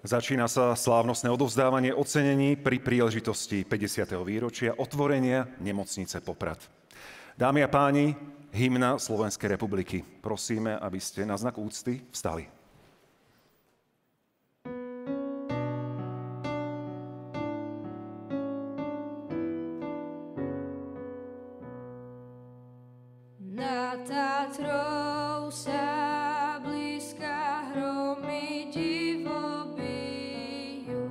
Začína sa slávnostné odovzdávanie ocenení pri príležitosti 50. výročia otvorenia nemocnice Poprad. Dámy a páni, hymna Slovenskej republiky. Prosíme, aby ste na znak úcty vstali. Nad Tatrou sa blízka hromy divo bijú.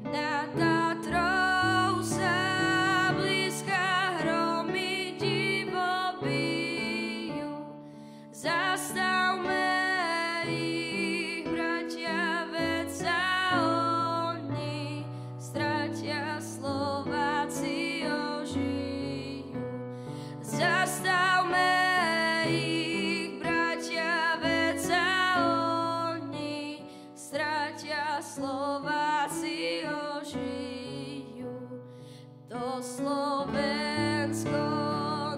Nad Tatrou sa blízka hromy divo bijú. Zastavme ich, bratia, veď sa oni stratia, Slováci ožijú. Zastavme ich, bratia, veď sa oni stratia, Slováci ožijú. To Slovensko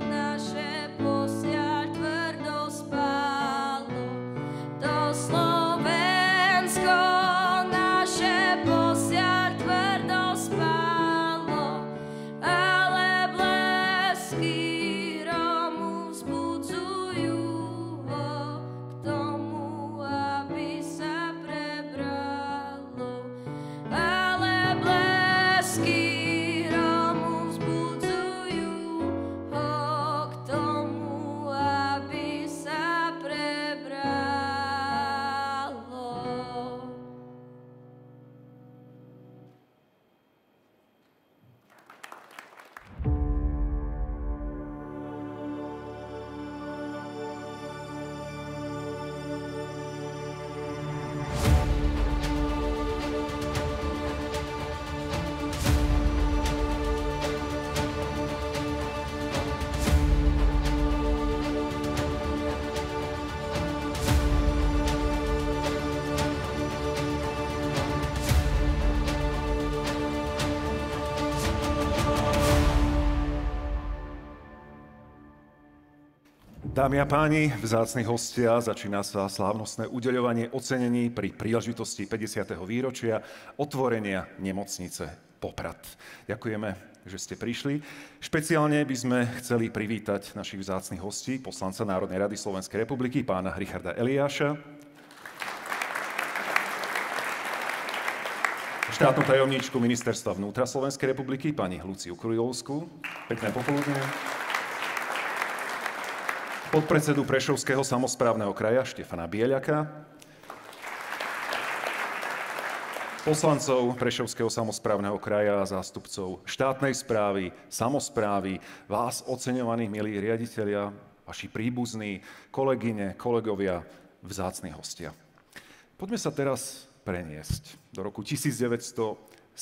naše posiaľ tvrdo spálo. To Slovensko naše posiaľ tvrdo spálo. Ale blesky Rómu vzbudzujú ho k tomu, aby sa prebralo. Ale blesky Rómu vzbudzujú ho k tomu, aby sa prebralo. Dámy a páni, vzácni hostia, začína sa slávnostné udeľovanie ocenení pri príležitosti 50. výročia otvorenia nemocnice Poprad. Ďakujeme, že ste prišli. Špeciálne by sme chceli privítať našich vzácnych hostí, poslanca Národnej rady Slovenskej republiky, pána Richarda Eliáša, štátnu tajomníčku Ministerstva vnútra Slovenskej republiky, pani Luciu Krylovskú. Pekné popoludne. Podpredsedu Prešovského samosprávneho kraja Štefana Bieľaka, poslancov Prešovského samosprávneho kraja a zástupcov štátnej správy, samosprávy, vás oceňovaní, milí riaditelia, vaši príbuzní, kolegyne, kolegovia, vzácni hostia. Poďme sa teraz preniesť do roku 1974.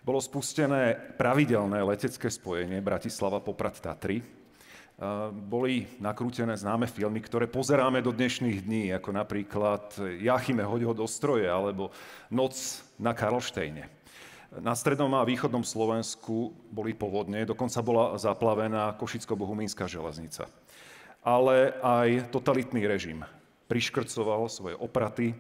Bolo spustené pravidelné letecké spojenie Bratislava-Poprad-Tatry. Boli nakrútené známe filmy, ktoré pozeráme do dnešných dní, ako napríklad Jáchyme, hoď ho do stroje, alebo Noc na Karlštejne. Na strednom a východnom Slovensku boli povodne, dokonca bola zaplavená Košicko-Bohumínska železnica. Ale aj totalitný režim priškrcoval svoje opraty,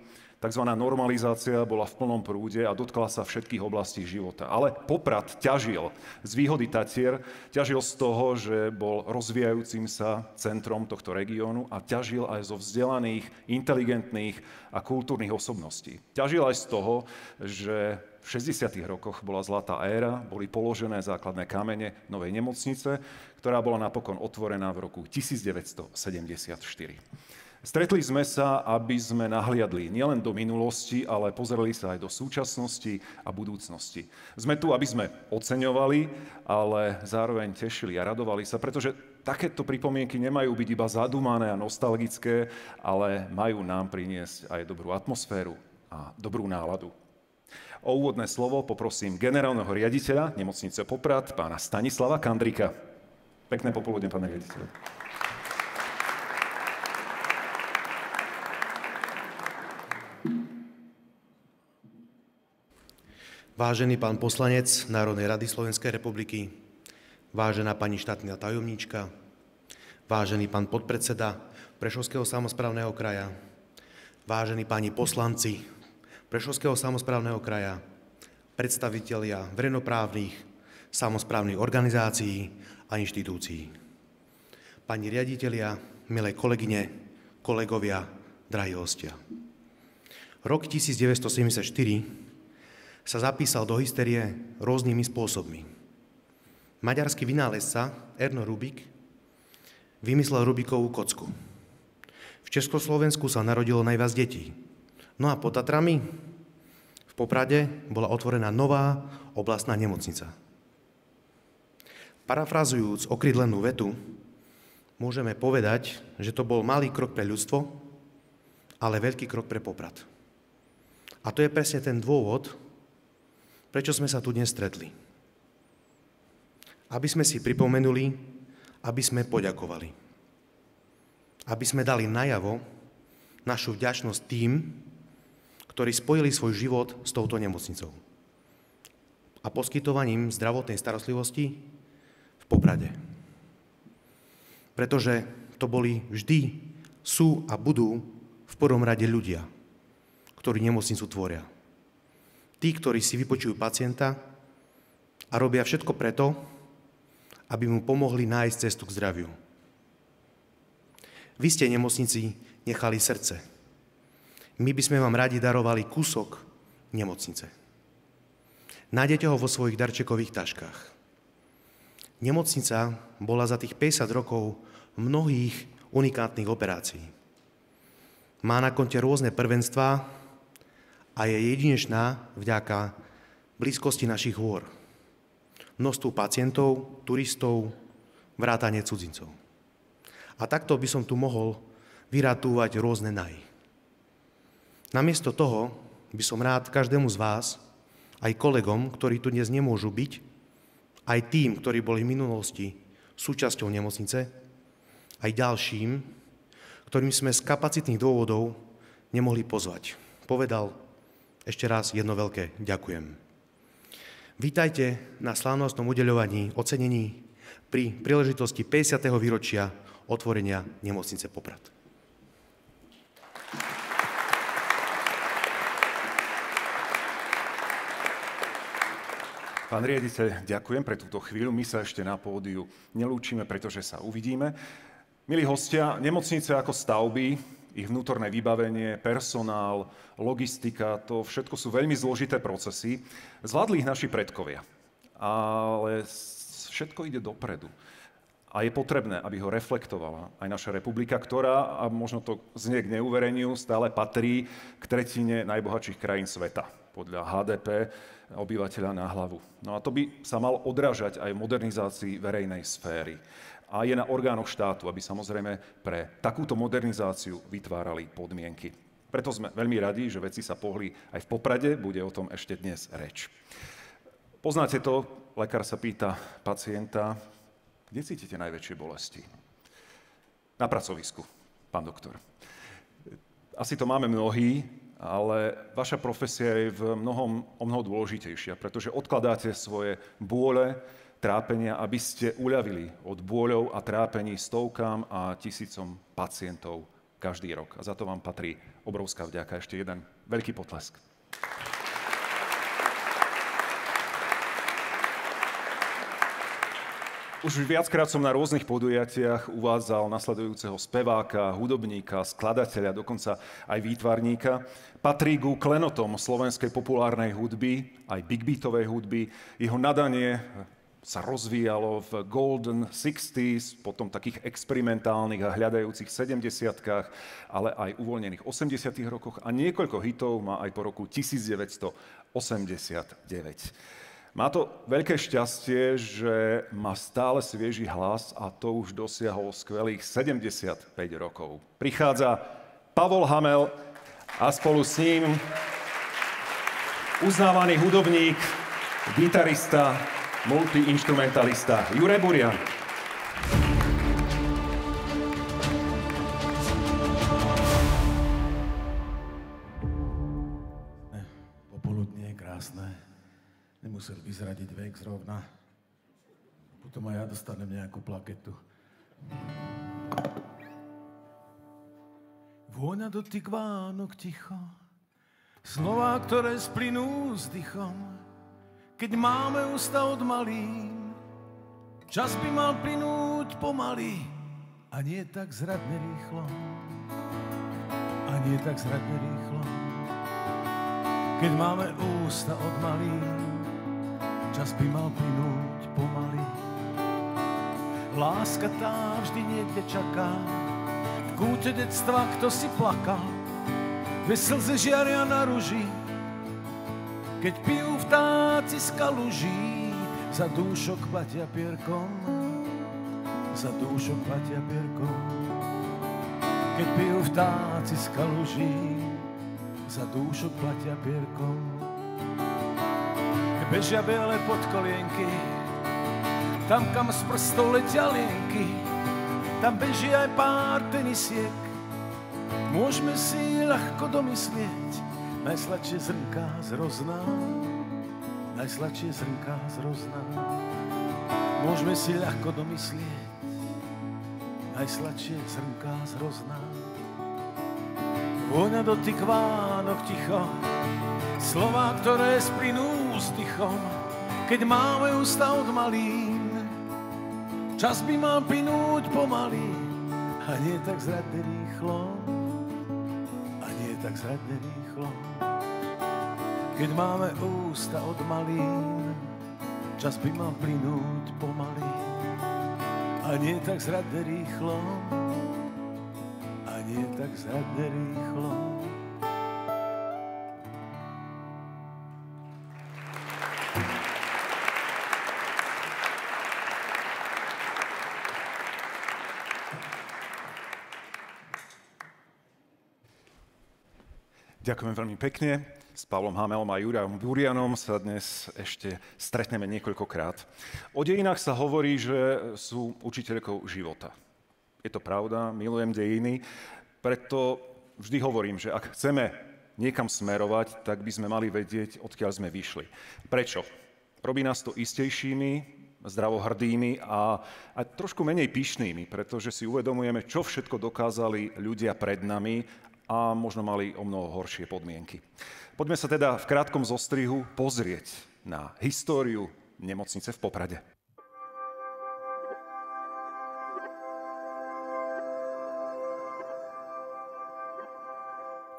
takzvaná normalizácia bola v plnom prúde a dotkla sa všetkých oblastí života. Ale Poprad ťažil z výhody Tatier, ťažil z toho, že bol rozvíjajúcim sa centrom tohto regiónu a ťažil aj zo vzdelaných, inteligentných a kultúrnych osobností. Ťažil aj z toho, že v 60. rokoch bola zlatá éra, boli položené základné kamene novej nemocnice, ktorá bola napokon otvorená v roku 1974. Stretli sme sa, aby sme nahliadli nielen do minulosti, ale pozerali sa aj do súčasnosti a budúcnosti. Sme tu, aby sme oceňovali, ale zároveň tešili a radovali sa, pretože takéto pripomienky nemajú byť iba zadúmané a nostalgické, ale majú nám priniesť aj dobrú atmosféru a dobrú náladu. O úvodné slovo poprosím generálneho riaditeľa nemocnice Poprad, pána Stanislava Kandrika. Pekné popoludne, pán riaditeľ. Vážený pán poslanec Národnej rady Slovenskej republiky, vážená pani štátna tajomníčka, vážený pán podpredseda Prešovského samosprávneho kraja, vážení páni poslanci, Prešovského samosprávneho kraja, predstavitelia verejnoprávnych, samosprávnych organizácií a inštitúcií. Pani riaditelia, milé kolegyne, kolegovia, drahí hostia. Rok 1974 sa zapísal do histórie rôznymi spôsobmi. Maďarský vynálezca Erno Rubik vymyslel Rubikovú kocku. V Československu sa narodilo najviac detí. No a pod Tatrami v Poprade bola otvorená nová oblastná nemocnica. Parafrazujúc okrydlenú vetu, môžeme povedať, že to bol malý krok pre ľudstvo, ale veľký krok pre Poprad. A to je presne ten dôvod, prečo sme sa tu dnes stretli. Aby sme si pripomenuli, aby sme poďakovali. Aby sme dali najavo našu vďačnosť tým, ktorí spojili svoj život s touto nemocnicou a poskytovaním zdravotnej starostlivosti v Poprade. Pretože to boli vždy, sú a budú v prvom rade ľudia, ktorí nemocnicu tvoria. Tí, ktorí si vypočujú pacienta a robia všetko preto, aby mu pomohli nájsť cestu k zdraviu. Vy ste nemocnici nechali srdce. My by sme vám radi darovali kúsok nemocnice. Nájdete ho vo svojich darčekových taškách. Nemocnica bola za tých 50 rokov mnohých unikátnych operácií. Má na konte rôzne prvenstvá a je jedinečná vďaka blízkosti našich hôr. Množstvu pacientov, turistov, vrátane cudzincov. A takto by som tu mohol vyratúvať rôzne nahy. Namiesto toho by som rád každému z vás, aj kolegom, ktorí tu dnes nemôžu byť, aj tým, ktorí boli v minulosti súčasťou nemocnice, aj ďalším, ktorým sme z kapacitných dôvodov nemohli pozvať, povedal ešte raz jedno veľké ďakujem. Vítajte na slávnostnom udeľovaní ocenení pri príležitosti 50. výročia otvorenia nemocnice Poprad. Pán riaditeľ, ďakujem pre túto chvíľu. My sa ešte na pódiu nelúčime, pretože sa uvidíme. Milí hostia, nemocnice ako stavby, ich vnútorné vybavenie, personál, logistika, to všetko sú veľmi zložité procesy. Zvládli ich naši predkovia, ale všetko ide dopredu. A je potrebné, aby ho reflektovala aj naša republika, ktorá, a možno to znie k neuvereniu, stále patrí k tretine najbohatších krajín sveta, podľa HDP obyvateľa na hlavu. No a to by sa mal odrážať aj v modernizácii verejnej sféry. A je na orgánoch štátu, aby samozrejme pre takúto modernizáciu vytvárali podmienky. Preto sme veľmi radi, že veci sa pohli aj v Poprade, bude o tom ešte dnes reč. Poznáte to, lekár sa pýta pacienta, kde cítite najväčšie bolesti? Na pracovisku, pán doktor. Asi to máme mnohí, ale vaša profesia je o mnoho dôležitejšia, pretože odkladáte svoje bôle, trápenia, aby ste uľavili od bôľov a trápení stovkám a tisícom pacientov každý rok. A za to vám patrí obrovská vďaka. Ešte jeden veľký potlesk. Už viackrát som na rôznych podujatiach uvádzal nasledujúceho speváka, hudobníka, skladateľa, dokonca aj výtvarníka. Patrí ku klenotom slovenskej populárnej hudby, aj big beatovej hudby. Jeho nadanie sa rozvíjalo v Golden 60s, potom takých experimentálnych a hľadajúcich 70-kách, ale aj uvoľnených 80 rokoch a niekoľko hitov má aj po roku 1989. Má to veľké šťastie, že má stále svieži hlas a to už dosiahol skvelých 75 rokov. Prichádza Pavol Hamel a spolu s ním uznávaný hudobník, gitarista, multiinstrumentalista Juraj Burian. Popoludnie je krásne. Nemusel vyzradiť vek zrovna. Potom aj ja dostanem nejakú plaketu. Vôňa dotyk Vánok ticho, Slová, ktoré splynú s dychom, keď máme ústa od malín. Čas by mal plynúť pomaly a nie tak zradne rýchlo. A nie tak zradne rýchlo. Keď máme ústa od malín, čas by mal plynúť pomaly. Láska tá vždy niekde čaká, v kúte detstva kto si plakal, dve slze žiaria na ruži, keď pijú vtáci z kaluží, za dúšok platia pierkom, za dúšok platia pierkom. Keď pijú vtáci z kaluží, za dúšok platia pierkom. Keď bežia biele podkolienky, tam, kam z prstov letia lienky, tam beží aj pár tenisiek. Môžeme si ľahko domyslieť, najsladšie zrnká z rozná, najsladšie zrnká z rozná. Môžeme si ľahko domyslieť, najsladšie zrnká z rozná. Vôňa dotyk Vánok ticho, slová, ktoré splynú s dychom, keď máme ústa od malín. Čas by mal plynúť pomaly a nie tak zradne rýchlo. A nie tak zradne rýchlo. Keď máme ústa od malín, čas by mal plynúť pomaly a nie tak zradne rýchlo. A nie tak zradne rýchlo. Ďakujem veľmi pekne. S Pavlom Hamelom a Jurajom Burianom sa dnes ešte stretneme niekoľkokrát. O dejinách sa hovorí, že sú učiteľkou života. Je to pravda, milujem dejiny, preto vždy hovorím, že ak chceme niekam smerovať, tak by sme mali vedieť, odkiaľ sme vyšli. Prečo? Robí nás to istejšími, zdravohrdými a trošku menej pyšnými, pretože si uvedomujeme, čo všetko dokázali ľudia pred nami a možno mali o mnoho horšie podmienky. Poďme sa teda v krátkom zostrihu pozrieť na históriu nemocnice v Poprade.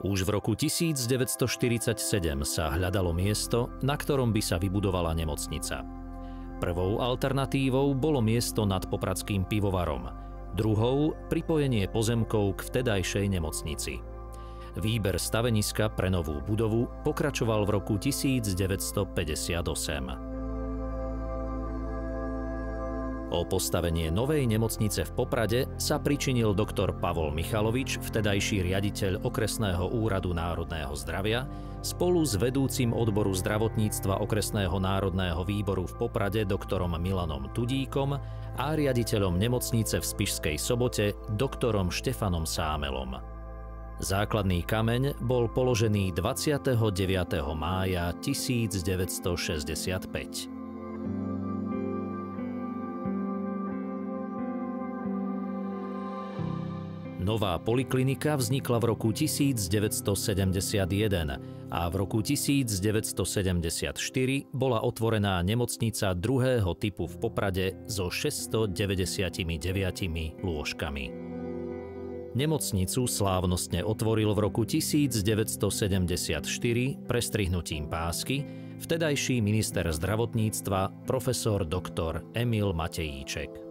Už v roku 1947 sa hľadalo miesto, na ktorom by sa vybudovala nemocnica. Prvou alternatívou bolo miesto nad popradským pivovarom, druhou pripojenie pozemkov k vtedajšej nemocnici. Výber staveniska pre novú budovu pokračoval v roku 1958. O postavenie novej nemocnice v Poprade sa pričinil doktor Pavol Michalovič, vtedajší riaditeľ Okresného úradu národného zdravia, spolu s vedúcim odboru zdravotníctva Okresného národného výboru v Poprade doktorom Milanom Tudíkom a riaditeľom nemocnice v Spišskej Sobote doktorom Štefanom Sámelom. Základný kameň bol položený 29. mája 1965. Nová poliklinika vznikla v roku 1971 a v roku 1974 bola otvorená nemocnica druhého typu v Poprade so 699 lôžkami. Nemocnicu slávnostne otvoril v roku 1974 prestrihnutím pásky vtedajší minister zdravotníctva profesor doktor Emil Matejíček.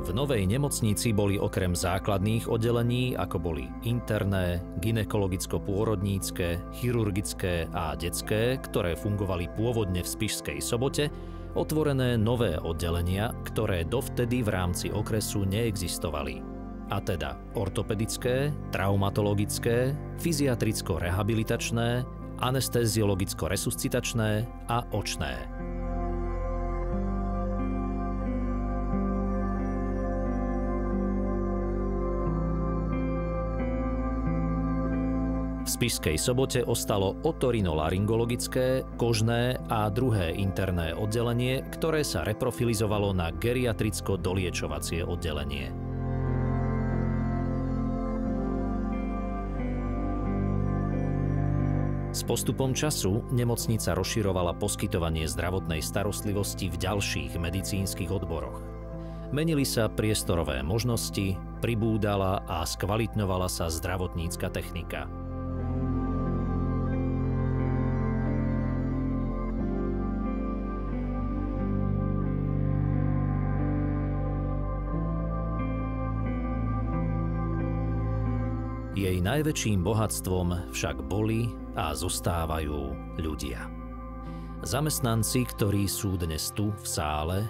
V novej nemocnici boli okrem základných oddelení, ako boli interné, gynekologicko-pôrodnícke, chirurgické a detské, ktoré fungovali pôvodne v Spišskej Sobote, otvorené nové oddelenia, ktoré dovtedy v rámci okresu neexistovali. A teda ortopedické, traumatologické, fyziatricko-rehabilitačné, anesteziologicko-resuscitačné a očné. V Spišskej Sobote ostalo otorinolaryngologické, kožné a druhé interné oddelenie, ktoré sa reprofilizovalo na geriatricko-doliečovacie oddelenie. S postupom času nemocnica rozširovala poskytovanie zdravotnej starostlivosti v ďalších medicínskych odboroch. Menili sa priestorové možnosti, pribúdala a skvalitňovala sa zdravotnícka technika. Jej najväčším bohatstvom však boli a zostávajú ľudia. Zamestnanci, ktorí sú dnes tu v sále,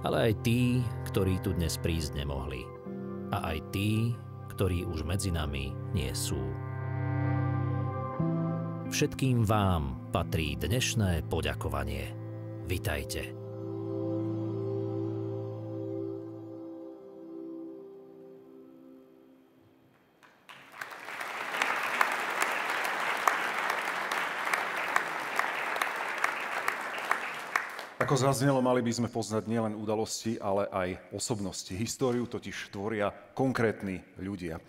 ale aj tí, ktorí tu dnes prísť nemohli. A aj tí, ktorí už medzi nami nie sú. Všetkým vám patrí dnešné poďakovanie. Vitajte. Ako zaznelo, mali by sme poznať nielen udalosti, ale aj osobnosti. Históriu totiž tvoria konkrétni ľudia.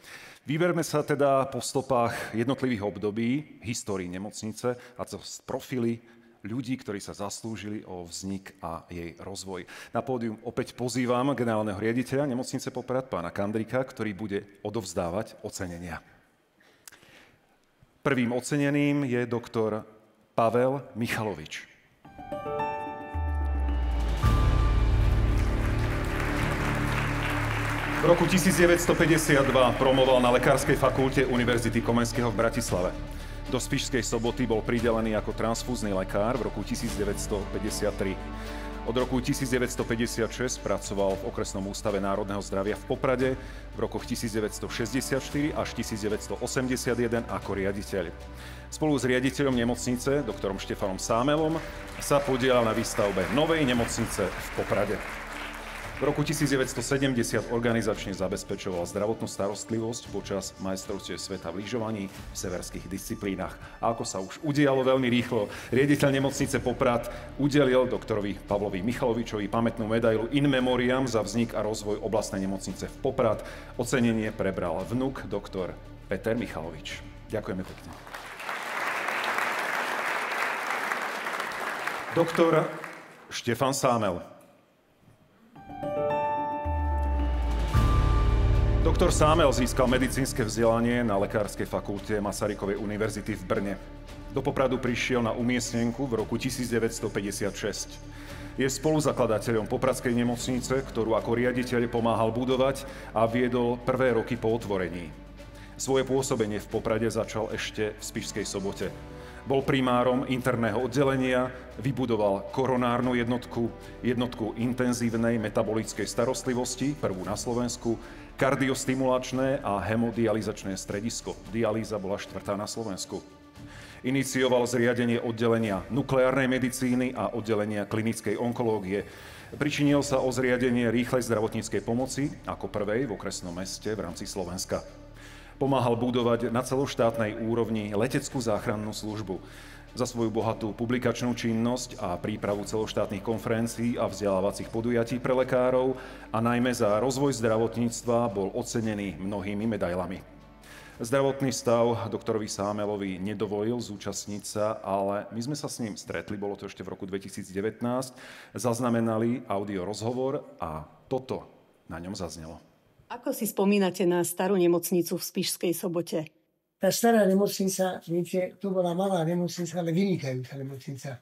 Vyberme sa teda po stopách jednotlivých období histórii nemocnice a cez profily ľudí, ktorí sa zaslúžili o vznik a jej rozvoj. Na pódium opäť pozývam generálneho riaditeľa nemocnice Poprad, pána Kandrika, ktorý bude odovzdávať ocenenia. Prvým oceneným je doktor Pavel Michalovič. V roku 1952 promoval na Lekárskej fakulte Univerzity Komenského v Bratislave. Do Spišskej Soboty bol pridelený ako transfúzny lekár v roku 1953. Od roku 1956 pracoval v Okresnom ústave národného zdravia v Poprade, v rokoch 1964 až 1981 ako riaditeľ. Spolu s riaditeľom nemocnice, doktorom Štefanom Sámelom, sa podielal na výstavbe novej nemocnice v Poprade. V roku 1970 organizačne zabezpečoval zdravotnú starostlivosť počas majstrovstiev sveta v lyžovaní v severských disciplínach. A ako sa už udialo veľmi rýchlo, riaditeľ nemocnice Poprad udelil doktorovi Pavlovi Michalovičovi pamätnú medailu In Memoriam za vznik a rozvoj oblastnej nemocnice v Poprad. Ocenenie prebral vnuk doktor Peter Michalovič. Ďakujeme pekne. Doktor Štefan Sámel. Doktor Sámel získal medicínske vzdelanie na Lekárskej fakulte Masarykovej univerzity v Brne. Do Popradu prišiel na umiestnenku v roku 1956. Je spoluzakladateľom Popradskej nemocnice, ktorú ako riaditeľ pomáhal budovať a viedol prvé roky po otvorení. Svoje pôsobenie v Poprade začal ešte v Spišskej Sobote. Bol primárom interného oddelenia, vybudoval koronárnu jednotku intenzívnej metabolickej starostlivosti, prvú na Slovensku, kardiostimulačné a hemodializačné stredisko. Dialýza bola 4. na Slovensku. Inicioval zriadenie oddelenia nukleárnej medicíny a oddelenia klinickej onkológie. Pričinil sa o zriadenie rýchlej zdravotníckej pomoci ako prvej v okresnom meste v rámci Slovenska. Pomáhal budovať na celoštátnej úrovni leteckú záchrannú službu. Za svoju bohatú publikačnú činnosť a prípravu celoštátnych konferencií a vzdelávacích podujatí pre lekárov a najmä za rozvoj zdravotníctva bol ocenený mnohými medailami. Zdravotný stav doktorovi Sámelovi nedovolil zúčastniť sa, ale my sme sa s ním stretli, bolo to ešte v roku 2019, zaznamenali audio rozhovor a toto na ňom zaznelo. Ako si spomínate na starú nemocnicu v Spišskej Sobote? Tá stará nemocnica, viete, to bola malá nemocnica, ale vynikajúca nemocnica.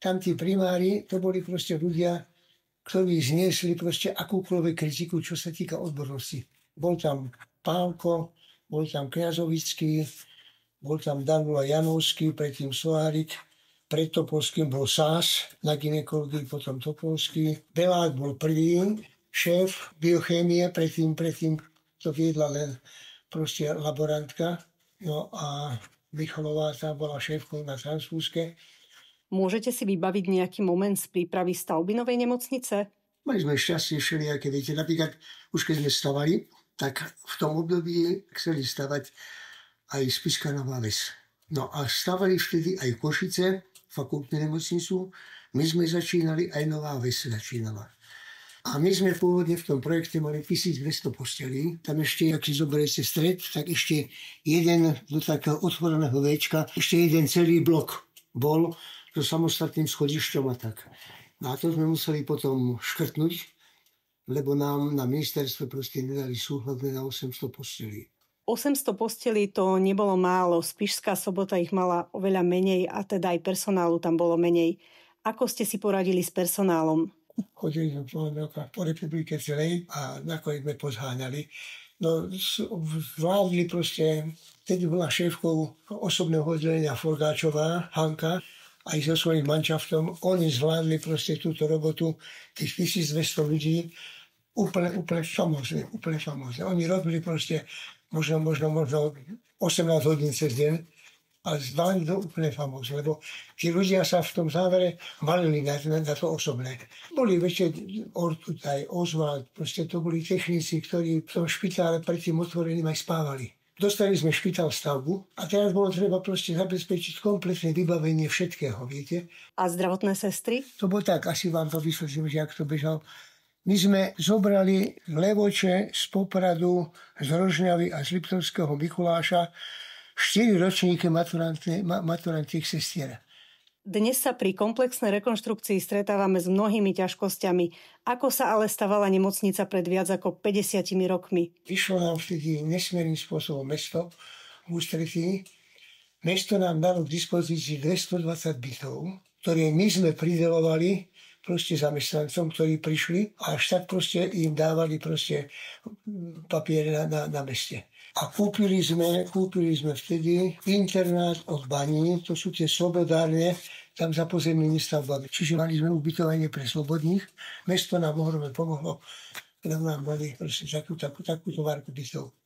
Tam tí primári, to boli proste ľudia, ktorí zniesli proste akúkoľvek kritiku, čo sa týka odbornosti. Bol tam Pálko, bol tam Kňazovický, bol tam Danula Janovský, predtým Soárik, pred Topolským bol Sás na gynekológii, potom Topolský. Belák bol prvý šéf biochémie, predtým to viedla len proste laborantka. No a Michalová tá bola šéfkou na transfúzke. Môžete si vybaviť nejaký moment z prípravy stavby novej nemocnice? Mali sme šťastie všelijaké, viete, napríklad už keď sme stavali, tak v tom období chceli stavať aj Spišská Nová Ves. No a stavali vtedy aj Košice, fakultnú nemocnicu. My sme začínali, aj Nová Ves začínala. A my sme pôvodne v tom projekte mali 1200 postelí. Tam ešte, ak si zoberiete stred, tak ešte jeden do takého otvoreného Včka, ešte jeden celý blok bol so samostatným schodišťom a tak. No a to sme museli potom škrtnúť, lebo nám na ministerstve proste nedali súhlas na 800 postelí. 800 postelí to nebolo málo. Spišská Sobota ich mala oveľa menej a teda aj personálu tam bolo menej. Ako ste si poradili s personálom? Chodili sme po republike celej a nakoniec sme pozháňali. No, zvládli proste, vtedy bola šéfkou osobného oddelenia Forgáčová, Hanka, aj so svojím manšaftom. Oni zvládli proste túto robotu, tých 1200 ľudí, úplne famózne. Oni robili proste možno 18 hodín cez deň, ale zvládli to úplne famózne, lebo tí ľudia sa v tom závere valili na to osobné. Boli väčšie Ortut aj Oswald, proste to boli technici, ktorí v tom špitále pred tým otvoreným aj spávali. Dostali sme špitál stavbu a teraz bolo treba proste zabezpečiť kompletné vybavenie všetkého, viete. A zdravotné sestry? To bolo tak, asi vám to vysvetlím, že jak to bežal. My sme zobrali levoče z Popradu, z Rožňavy a z Liptovského Mikuláša 4 ročníky maturantných sestier. Dnes sa pri komplexnej rekonštrukcii stretávame s mnohými ťažkosťami. Ako sa ale stavala nemocnica pred viac ako 50 rokmi? Vyšlo nám vtedy nesmiernym spôsobom mesto v ústretí. Mesto nám dalo k dispozícii 220 bytov, ktoré my sme pridelovali proste zamestnancom, ktorí prišli a až tak proste im dávali proste papiere na meste. A kúpili sme vtedy internát od Baní, to sú tie slobodárne, tam za pozemnými stavbami. Čiže mali sme ubytovanie pre slobodných. Mesto nám ohromne pomohlo, lebo nám dali proste takúto várku bytov.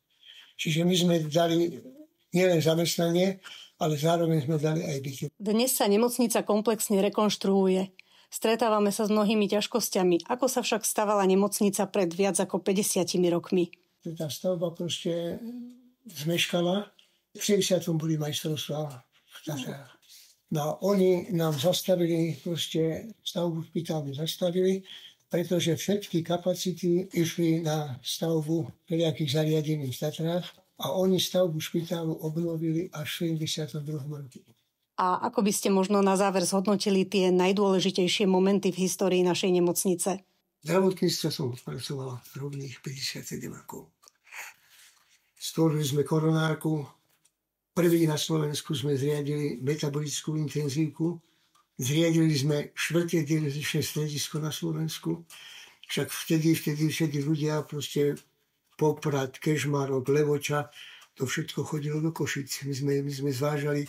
Čiže my sme dali nielen zamestnanie, ale zároveň sme dali aj byty. Dnes sa nemocnica komplexne rekonštruuje. Stretávame sa s mnohými ťažkosťami. Ako sa však stavala nemocnica pred viac ako 50 rokmi? Tá stavba proste zmeškala. V 60. boli majstrovstvá v Tatrách. No oni nám zastavili, proste stavbu špitálu zastavili, pretože všetky kapacity išli na stavbu všelijakých zariadení v Tatrách a oni stavbu špitálu obnovili až v 72. roku. A ako by ste možno na záver zhodnotili tie najdôležitejšie momenty v histórii našej nemocnice? Zdravotníctvo som odpracovala rovných 57 rokov. Stvorili sme koronárku. Prvý na Slovensku sme zriadili metabolickú intenzívku. Zriadili sme 4. dializičné stredisko na Slovensku. Však vtedy všetci ľudia, proste Poprad, Kežmarok, Levoča, to všetko chodilo do Košic. My sme zvážali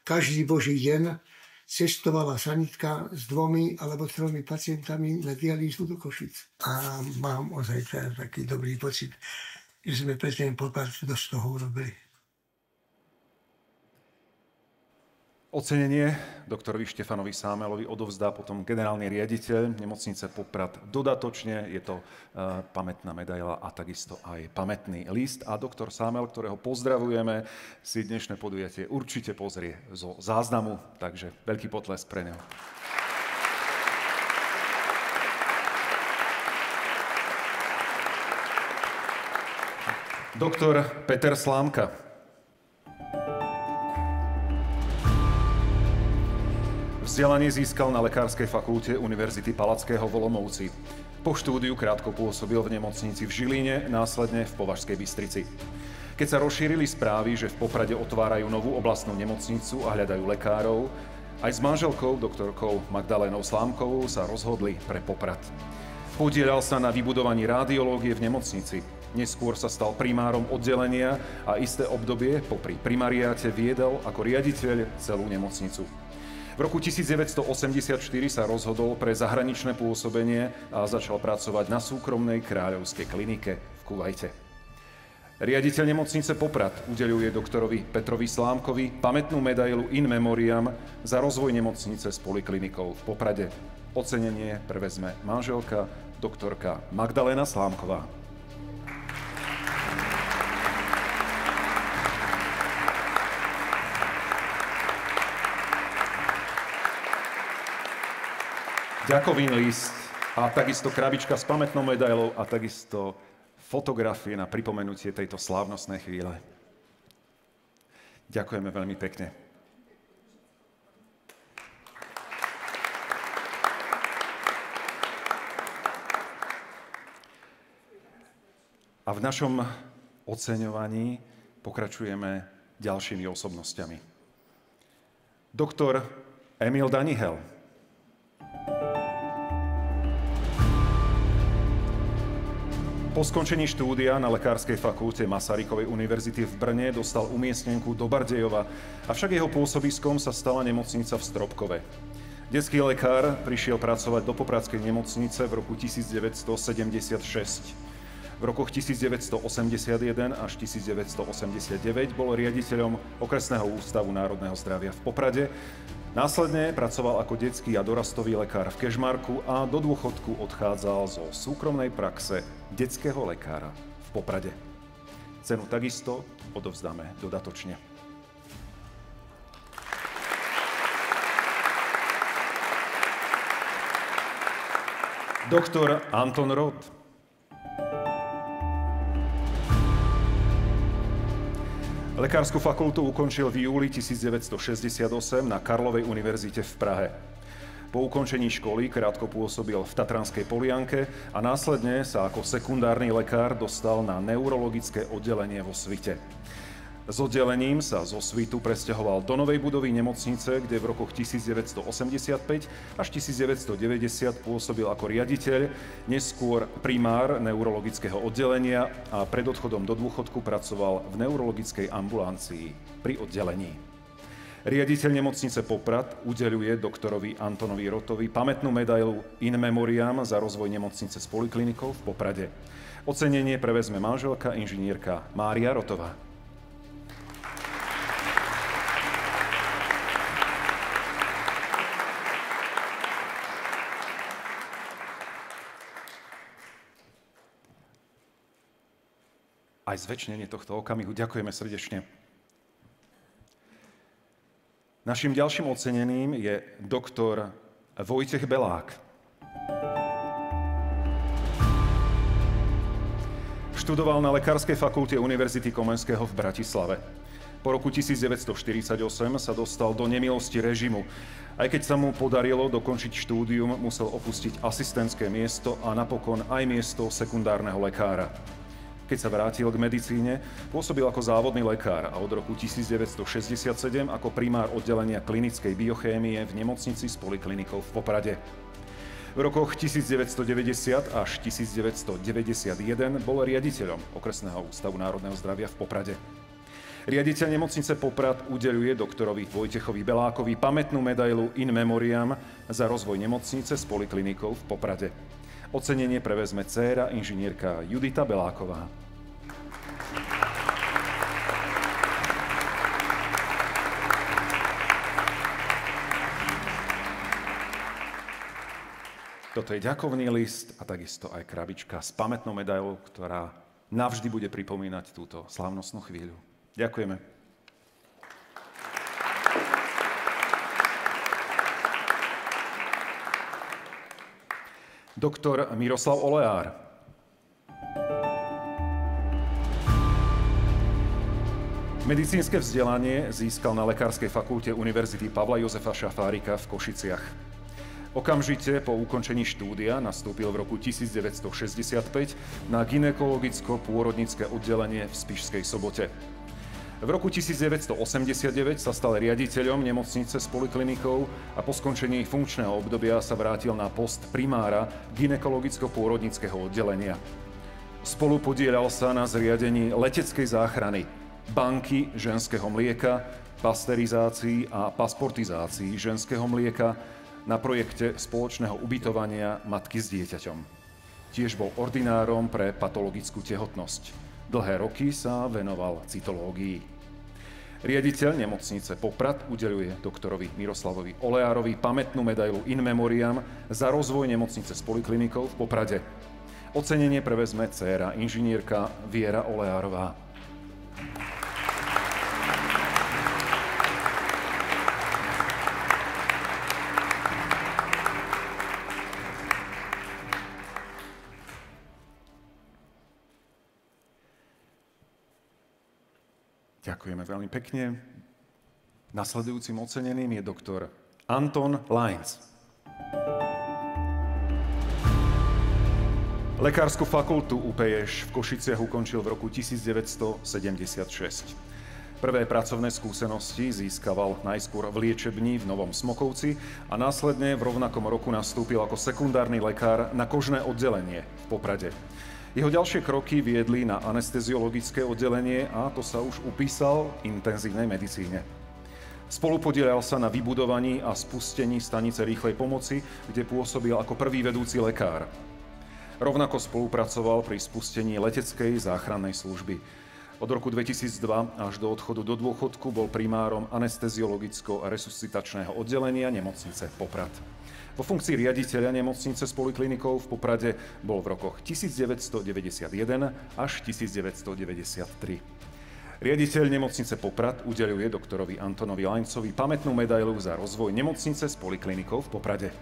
každý boží deň. Cestovala sanitka s 2 alebo 3 pacientami na dialýzu do Košic. A mám ozaj taký dobrý pocit, že sme pre ten Poprad dosť toho urobili. Ocenenie doktorovi Štefanovi Sámelovi odovzdá potom generálny riaditeľ nemocnice Poprad dodatočne. Je to pamätná medaila a takisto aj pamätný list. A doktor Sámel, ktorého pozdravujeme, si dnešné podujatie určite pozrie zo záznamu. Takže veľký potlesk pre neho. Doktor Peter Slámka. Vzdelanie získal na Lekárskej fakulte Univerzity Palackého v Olomouci. Po štúdiu krátko pôsobil v nemocnici v Žiline, následne v Považskej Bystrici. Keď sa rozšírili správy, že v Poprade otvárajú novú oblastnú nemocnicu a hľadajú lekárov, aj s manželkou, doktorkou Magdalénou Slámkovou, sa rozhodli pre Poprad. Podieľal sa na vybudovaní radiológie v nemocnici. Neskôr sa stal primárom oddelenia a isté obdobie popri primariáte viedol ako riaditeľ celú nemocnicu. V roku 1984 sa rozhodol pre zahraničné pôsobenie a začal pracovať na súkromnej kráľovskej klinike v Kuvajte. Riaditeľ nemocnice Poprad udeľuje doktorovi Petrovi Slámkovi pamätnú medailu in memoriam za rozvoj nemocnice s poliklinikou v Poprade. Ocenenie prevezme manželka, doktorka Magdaléna Slámková. ďakovný list a takisto krabička s pamätnou medailou a takisto fotografie na pripomenutie tejto slávnostnej chvíle. Ďakujeme veľmi pekne. A v našom oceňovaní pokračujeme ďalšími osobnosťami. Doktor Emil Danihel. Po skončení štúdia na Lekárskej fakulte Masarykovej univerzity v Brne dostal umiestnenku do Bardejova, avšak jeho pôsobiskom sa stala nemocnica v Stropkove. Detský lekár prišiel pracovať do popradskej nemocnice v roku 1976. V rokoch 1981 až 1989 bol riaditeľom Okresného ústavu národného zdravia v Poprade. Následne pracoval ako detský a dorastový lekár v Kežmarku a do dôchodku odchádzal zo súkromnej praxe detského lekára v Poprade. Cenu takisto odovzdáme dodatočne. Doktor Anton Rod. Lekárskú fakultu ukončil v júli 1968 na Karlovej univerzite v Prahe. Po ukončení školy krátko pôsobil v Tatranskej Polianke a následne sa ako sekundárny lekár dostal na neurologické oddelenie vo Svite. S oddelením sa zo Svitu presťahoval do novej budovy nemocnice, kde v rokoch 1985 až 1990 pôsobil ako riaditeľ, neskôr primár neurologického oddelenia a pred odchodom do dôchodku pracoval v neurologickej ambulancii pri oddelení. Riaditeľ nemocnice Poprad udeľuje doktorovi Antonovi Rotovi pamätnú medailu In Memoriam za rozvoj nemocnice s poliklinikou v Poprade. Ocenenie prevezme manželka inžinierka Mária Rotová. Aj zväčšnenie tohto okamihu. Ďakujeme srdečne. Naším ďalším oceneným je doktor Vojtech Belák. Študoval na Lekárskej fakulte Univerzity Komenského v Bratislave. Po roku 1948 sa dostal do nemilosti režimu. Aj keď sa mu podarilo dokončiť štúdium, musel opustiť asistentské miesto a napokon aj miesto sekundárneho lekára. Keď sa vrátil k medicíne, pôsobil ako závodný lekár a od roku 1967 ako primár oddelenia klinickej biochémie v nemocnici s poliklinikou v Poprade. V rokoch 1990 až 1991 bol riaditeľom Okresného ústavu národného zdravia v Poprade. Riaditeľ nemocnice Poprad udeľuje doktorovi Vojtechovi Belákovi pamätnú medailu In Memoriam za rozvoj nemocnice s poliklinikou v Poprade. Ocenenie prevezme dcéra inžinierka Judita Beláková. Toto je ďakovný list a takisto aj krabička s pamätnou medailou, ktorá navždy bude pripomínať túto slávnostnú chvíľu. Ďakujeme. Doktor Miroslav Oleár. Medicínske vzdelanie získal na Lekárskej fakulte Univerzity Pavla Jozefa Šafárika v Košiciach. Okamžite po ukončení štúdia nastúpil v roku 1965 na gynekologicko-pôrodnické oddelenie v Spišskej Sobote. V roku 1989 sa stal riaditeľom nemocnice s poliklinikou a po skončení funkčného obdobia sa vrátil na post primára gynekologicko-pôrodnického oddelenia. Spolu podieľal sa na zriadení leteckej záchrany, banky ženského mlieka, pasterizácii a pasportizácii ženského mlieka na projekte spoločného ubytovania matky s dieťaťom. Tiež bol ordinárom pre patologickú tehotnosť. Dlhé roky sa venoval cytológii. Riaditeľ nemocnice Poprad udeľuje doktorovi Miroslavovi Oleárovi pamätnú medailu In Memoriam za rozvoj nemocnice s poliklinikou v Poprade. Ocenenie prevezme dcéra inžinierka Viera Oleárová. Ďakujeme veľmi pekne. Nasledujúcim oceneným je doktor Anton Lajnc. Lekársku fakultu UPŠ v Košiciach ukončil v roku 1976. Prvé pracovné skúsenosti získaval najskôr v liečebni v Novom Smokovci a následne v rovnakom roku nastúpil ako sekundárny lekár na kožné oddelenie v Poprade. Jeho ďalšie kroky viedli na anesteziologické oddelenie a to sa už upísal intenzívnej medicíne. Spolupodielal sa na vybudovaní a spustení stanice rýchlej pomoci, kde pôsobil ako prvý vedúci lekár. Rovnako spolupracoval pri spustení leteckej záchrannej služby. Od roku 2002 až do odchodu do dôchodku bol primárom anesteziologicko- a resuscitačného oddelenia nemocnice Poprad. Vo funkcii riaditeľa nemocnice s poliklinikou v Poprade bol v rokoch 1991 až 1993. Riaditeľ nemocnice Poprad udeľuje doktorovi Antonovi Lajncovi pamätnú medailu za rozvoj nemocnice s poliklinikou v Poprade.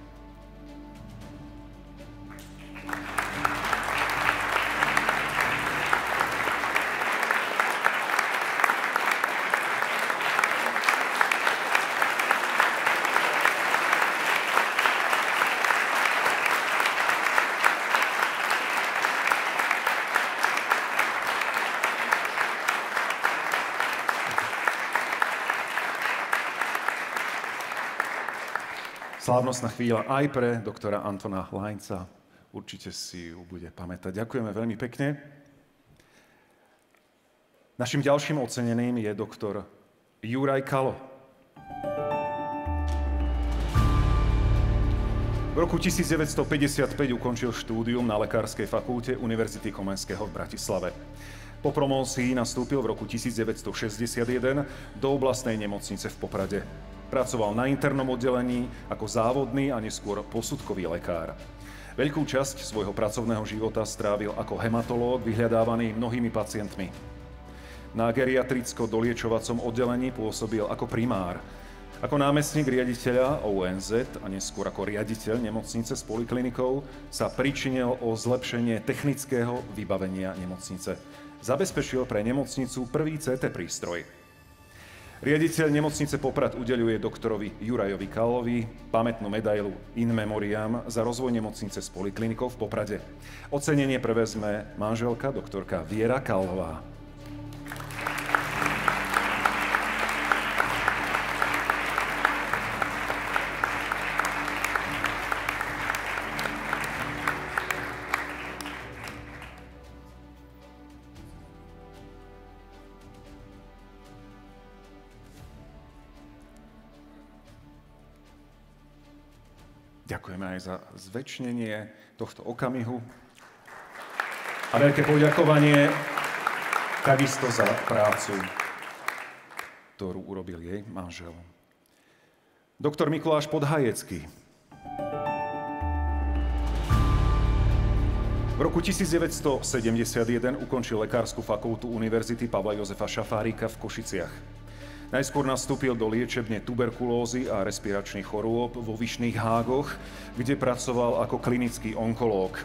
Slávnostná chvíľa aj pre doktora Antona Lajnca. Určite si ju bude pamätať. Ďakujeme veľmi pekne. Našim ďalším oceneným je doktor Juraj Kalo. V roku 1955 ukončil štúdium na Lekárskej fakulte Univerzity Komenského v Bratislave. Po promócii nastúpil v roku 1961 do oblastnej nemocnice v Poprade. Pracoval na internom oddelení ako závodný a neskôr posudkový lekár. Veľkú časť svojho pracovného života strávil ako hematológ vyhľadávaný mnohými pacientmi. Na geriatricko-doliečovacom oddelení pôsobil ako primár. Ako námestník riaditeľa ONZ a neskôr ako riaditeľ nemocnice s poliklinikou sa pričinil o zlepšenie technického vybavenia nemocnice. Zabezpečil pre nemocnicu prvý CT prístroj. Riaditeľ nemocnice Poprad udeľuje doktorovi Jurajovi Kalovi pamätnú medailu In Memoriam za rozvoj nemocnice s poliklinikou v Poprade. Ocenenie prevezme manželka doktorka Viera Kalová. Ďakujeme aj za zvečnenie tohto okamihu. A veľké poďakovanie takisto za prácu, ktorú urobil jej manžel. Doktor Mikuláš Podhajecký. V roku 1971 ukončil Lekársku fakultu Univerzity Pavla Jozefa Šafárika v Košiciach. Najskôr nastúpil do liečebne tuberkulózy a respiračných chorôb vo Vyšných Hágoch, kde pracoval ako klinický onkológ.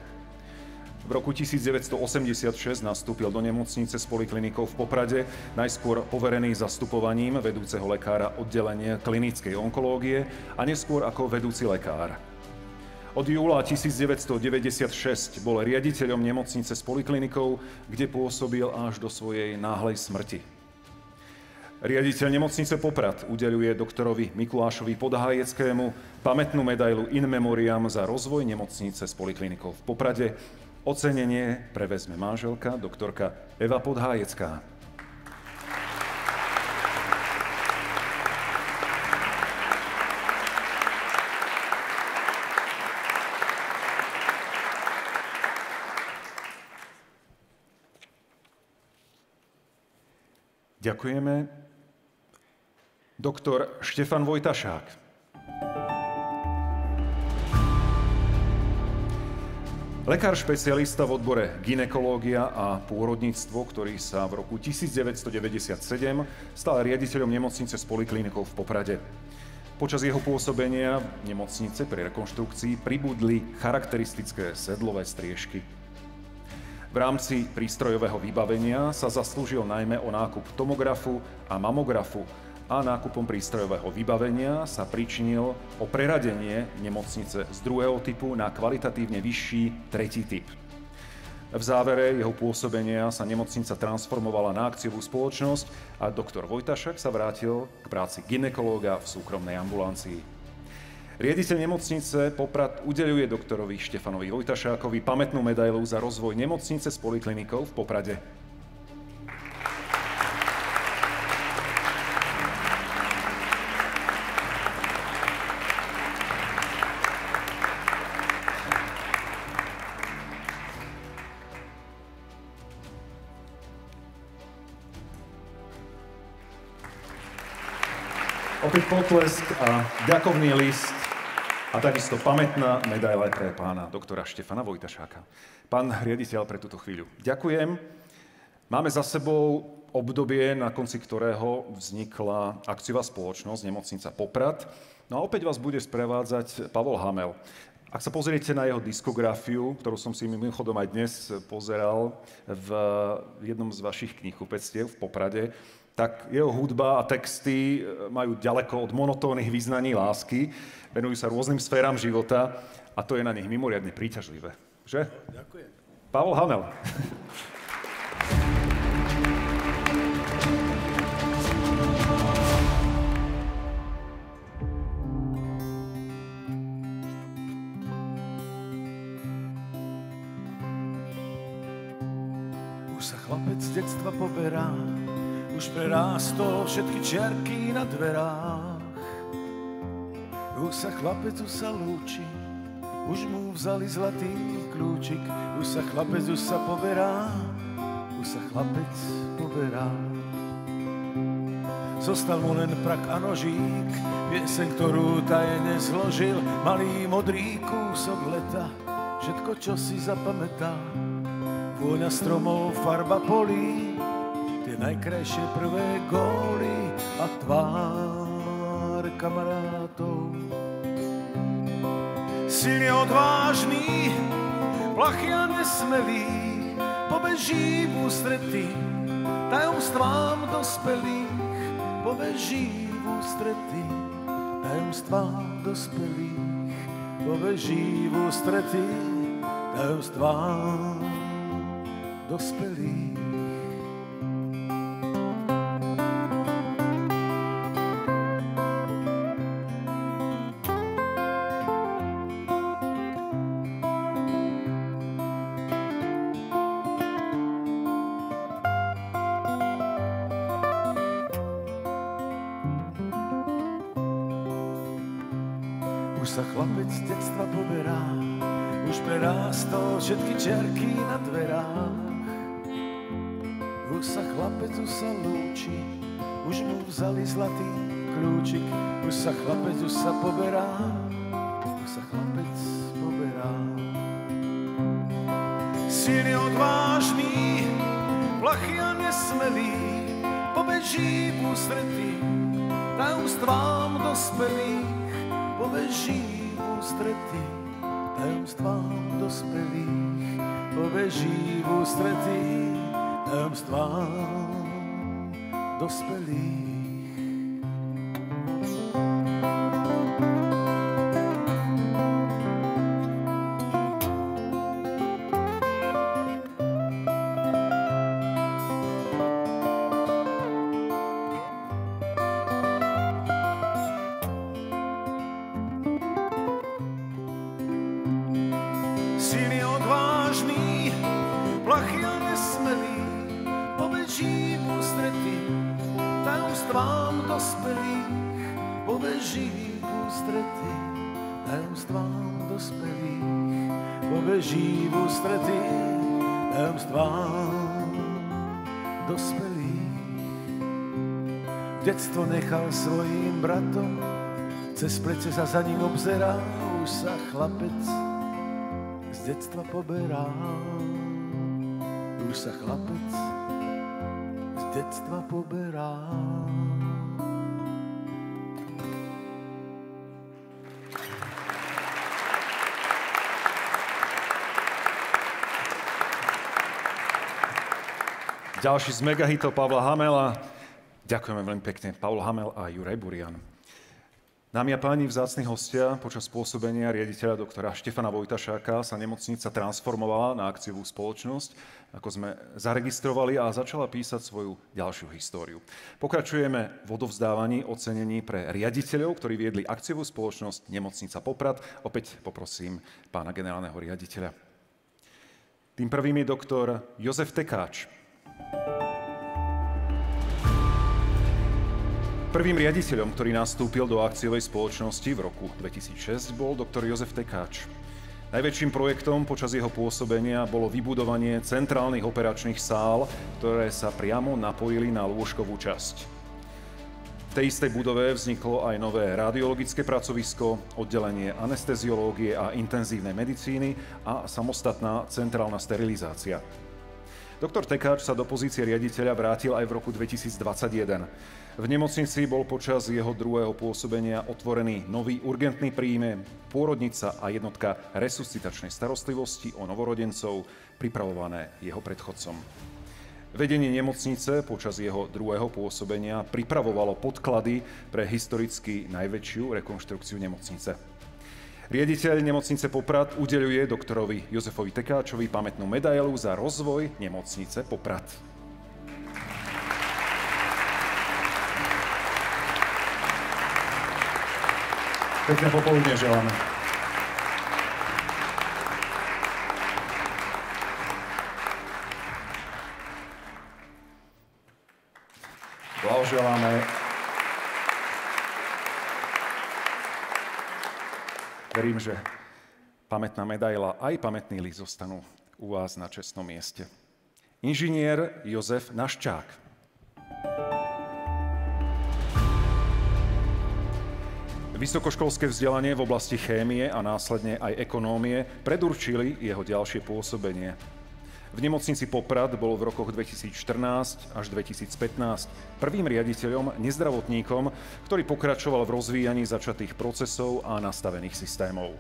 V roku 1986 nastúpil do nemocnice s poliklinikou v Poprade, najskôr poverený zastupovaním vedúceho lekára oddelenia klinickej onkológie a neskôr ako vedúci lekár. Od júla 1996 bol riaditeľom nemocnice s poliklinikou, kde pôsobil až do svojej náhlej smrti. Riaditeľ nemocnice Poprad udeľuje doktorovi Mikulášovi Podhájeckému pamätnú medailu In Memoriam za rozvoj nemocnice s poliklinikou v Poprade. Ocenenie prevezme manželka doktorka Eva Podhájecká. Ďakujeme. Doktor Štefan Vojtašák. Lekár špecialista v odbore gynekológia a pôrodníctvo, ktorý sa v roku 1997 stal riaditeľom nemocnice s poliklinikou v Poprade. Počas jeho pôsobenia v nemocnice pri rekonštrukcii pribudli charakteristické sedlové striežky. V rámci prístrojového vybavenia sa zaslúžil najmä o nákup tomografu a mamografu a nákupom prístrojového vybavenia sa pričinil o preradenie nemocnice z 2. typu na kvalitatívne vyšší 3. typ. V závere jeho pôsobenia sa nemocnica transformovala na akciovú spoločnosť a doktor Vojtašák sa vrátil k práci gynekológa v súkromnej ambulancii. Riaditeľ nemocnice Poprad udeľuje doktorovi Štefanovi Vojtašákovi pamätnú medailu za rozvoj nemocnice s poliklinikou v Poprade. Opäť potlesk a ďakovný list a takisto pamätná medaila pre pána doktora Štefana Vojtašáka. Pán riaditeľ, pre túto chvíľu ďakujem. Máme za sebou obdobie, na konci ktorého vznikla akciová spoločnosť Nemocnica Poprad. No a opäť vás bude sprevádzať Pavol Hamel. Ak sa pozriete na jeho diskografiu, ktorú som si mimochodom aj dnes pozeral v jednom z vašich knihkupectiev v Poprade, tak jeho hudba a texty majú ďaleko od monotónnych vyznaní lásky, venujú sa rôznym sféram života a to je na nich mimoriadne príťažlivé. Že? Ďakujem. Pavol Hamel. Už sa chlapec z detstva poberá, už prerástol všetky čiarky na dverách. Už sa chlapec, už sa lúči, už mu vzali zlatý kľúčik. Už sa chlapec, už sa poberá, už sa chlapec poberá. Zostal mu len prak a nožík, pieseň, ktorú tajne zložil. Malý modrý kúsok leta, všetko, čo si zapamätá. Vôňa stromov, farba polí, tie najkrajšie prvé góly a tvár kamarátov. Silne odvážny, plachý a nesmelý, pobeží v ústretí tajomstvám dospelých. Pobeží v ústretí tajomstvám dospelých. Pobeží v ústretí tajomstvám dospelých. Už sa chlapec z detstva poberá, už prerástol všetky čiarky na dverách. Už sa chlapec, už sa lúči, už mu vzali zlatý kľúčik. Už sa chlapec, už sa poberá, už sa chlapec poberá. Silný, odvážny, plachý a nesmelý, pobeží v ústretí tajomstvám dospelých. Pobeží v ústretí tajomstvám dospelých. Pobeží v ústretí tajomstvám dospelých. Silný, odvážny, plachý a nesmelý, pobeží v ústretí tajomstvám dospelých. Pobeží v ústretí tajomstvám dospelých. Pobeží v ústretí tajomstvám dospelých. Detstvo nechal svojím bratom, cez plece sa za ním obzerá. Už sa chlapec z detstva poberá. Už sa chlapec z detstva poberá. Ďalší z megahitov Pavla Hamela. Ďakujeme veľmi pekne, Pavol Hamel a Juraj Burian. Dámy a páni, vzácni hostia, počas pôsobenia riaditeľa doktora Štefana Vojtašáka sa nemocnica transformovala na akciovú spoločnosť, ako sme zaregistrovali, a začala písať svoju ďalšiu históriu. Pokračujeme v odovzdávaní ocenení pre riaditeľov, ktorí viedli akciovú spoločnosť Nemocnica Poprad. Opäť poprosím pána generálneho riaditeľa. Tým prvým je doktor Jozef Tekáč. Prvým riaditeľom, ktorý nastúpil do akciovej spoločnosti v roku 2006, bol doktor Jozef Tekáč. Najväčším projektom počas jeho pôsobenia bolo vybudovanie centrálnych operačných sál, ktoré sa priamo napojili na lôžkovú časť. V tej istej budove vzniklo aj nové radiologické pracovisko, oddelenie anesteziológie a intenzívnej medicíny a samostatná centrálna sterilizácia. Doktor Tekáč sa do pozície riaditeľa vrátil aj v roku 2021. V nemocnici bol počas jeho druhého pôsobenia otvorený nový urgentný príjme, pôrodnica a jednotka resuscitačnej starostlivosti o novorodencov, pripravované jeho predchodcom. Vedenie nemocnice počas jeho druhého pôsobenia pripravovalo podklady pre historicky najväčšiu rekonštrukciu nemocnice. Riaditeľ nemocnice Poprad udeľuje doktorovi Jozefovi Tekáčovi pamätnú medailu za rozvoj nemocnice Poprad. Pekné popoludne želáme. Blahoželáme. Verím, že pamätná medaila aj pamätný list zostanú u vás na čestnom mieste. Inžinier Jozef Naščák. Vysokoškolské vzdelanie v oblasti chémie a následne aj ekonómie predurčili jeho ďalšie pôsobenie. V nemocnici Poprad bol v rokoch 2014 až 2015 prvým riaditeľom nezdravotníkom, ktorý pokračoval v rozvíjaní začatých procesov a nastavených systémov.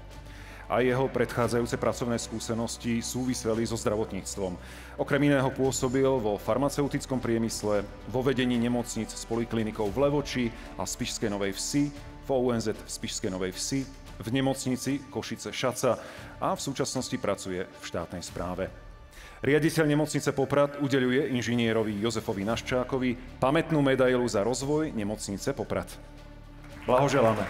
A jeho predchádzajúce pracovné skúsenosti súviseli so zdravotníctvom. Okrem iného pôsobil vo farmaceutickom priemysle, vo vedení nemocnic s poliklinikou v Levoči a Spišskej Novej Vsi, v OUNZ v Spišskej Novej Vsi, v nemocnici Košice Šaca a v súčasnosti pracuje v štátnej správe. Riaditeľ nemocnice Poprad udeľuje inžinierovi Jozefovi Naščákovi pamätnú medailu za rozvoj nemocnice Poprad. Blahoželáme.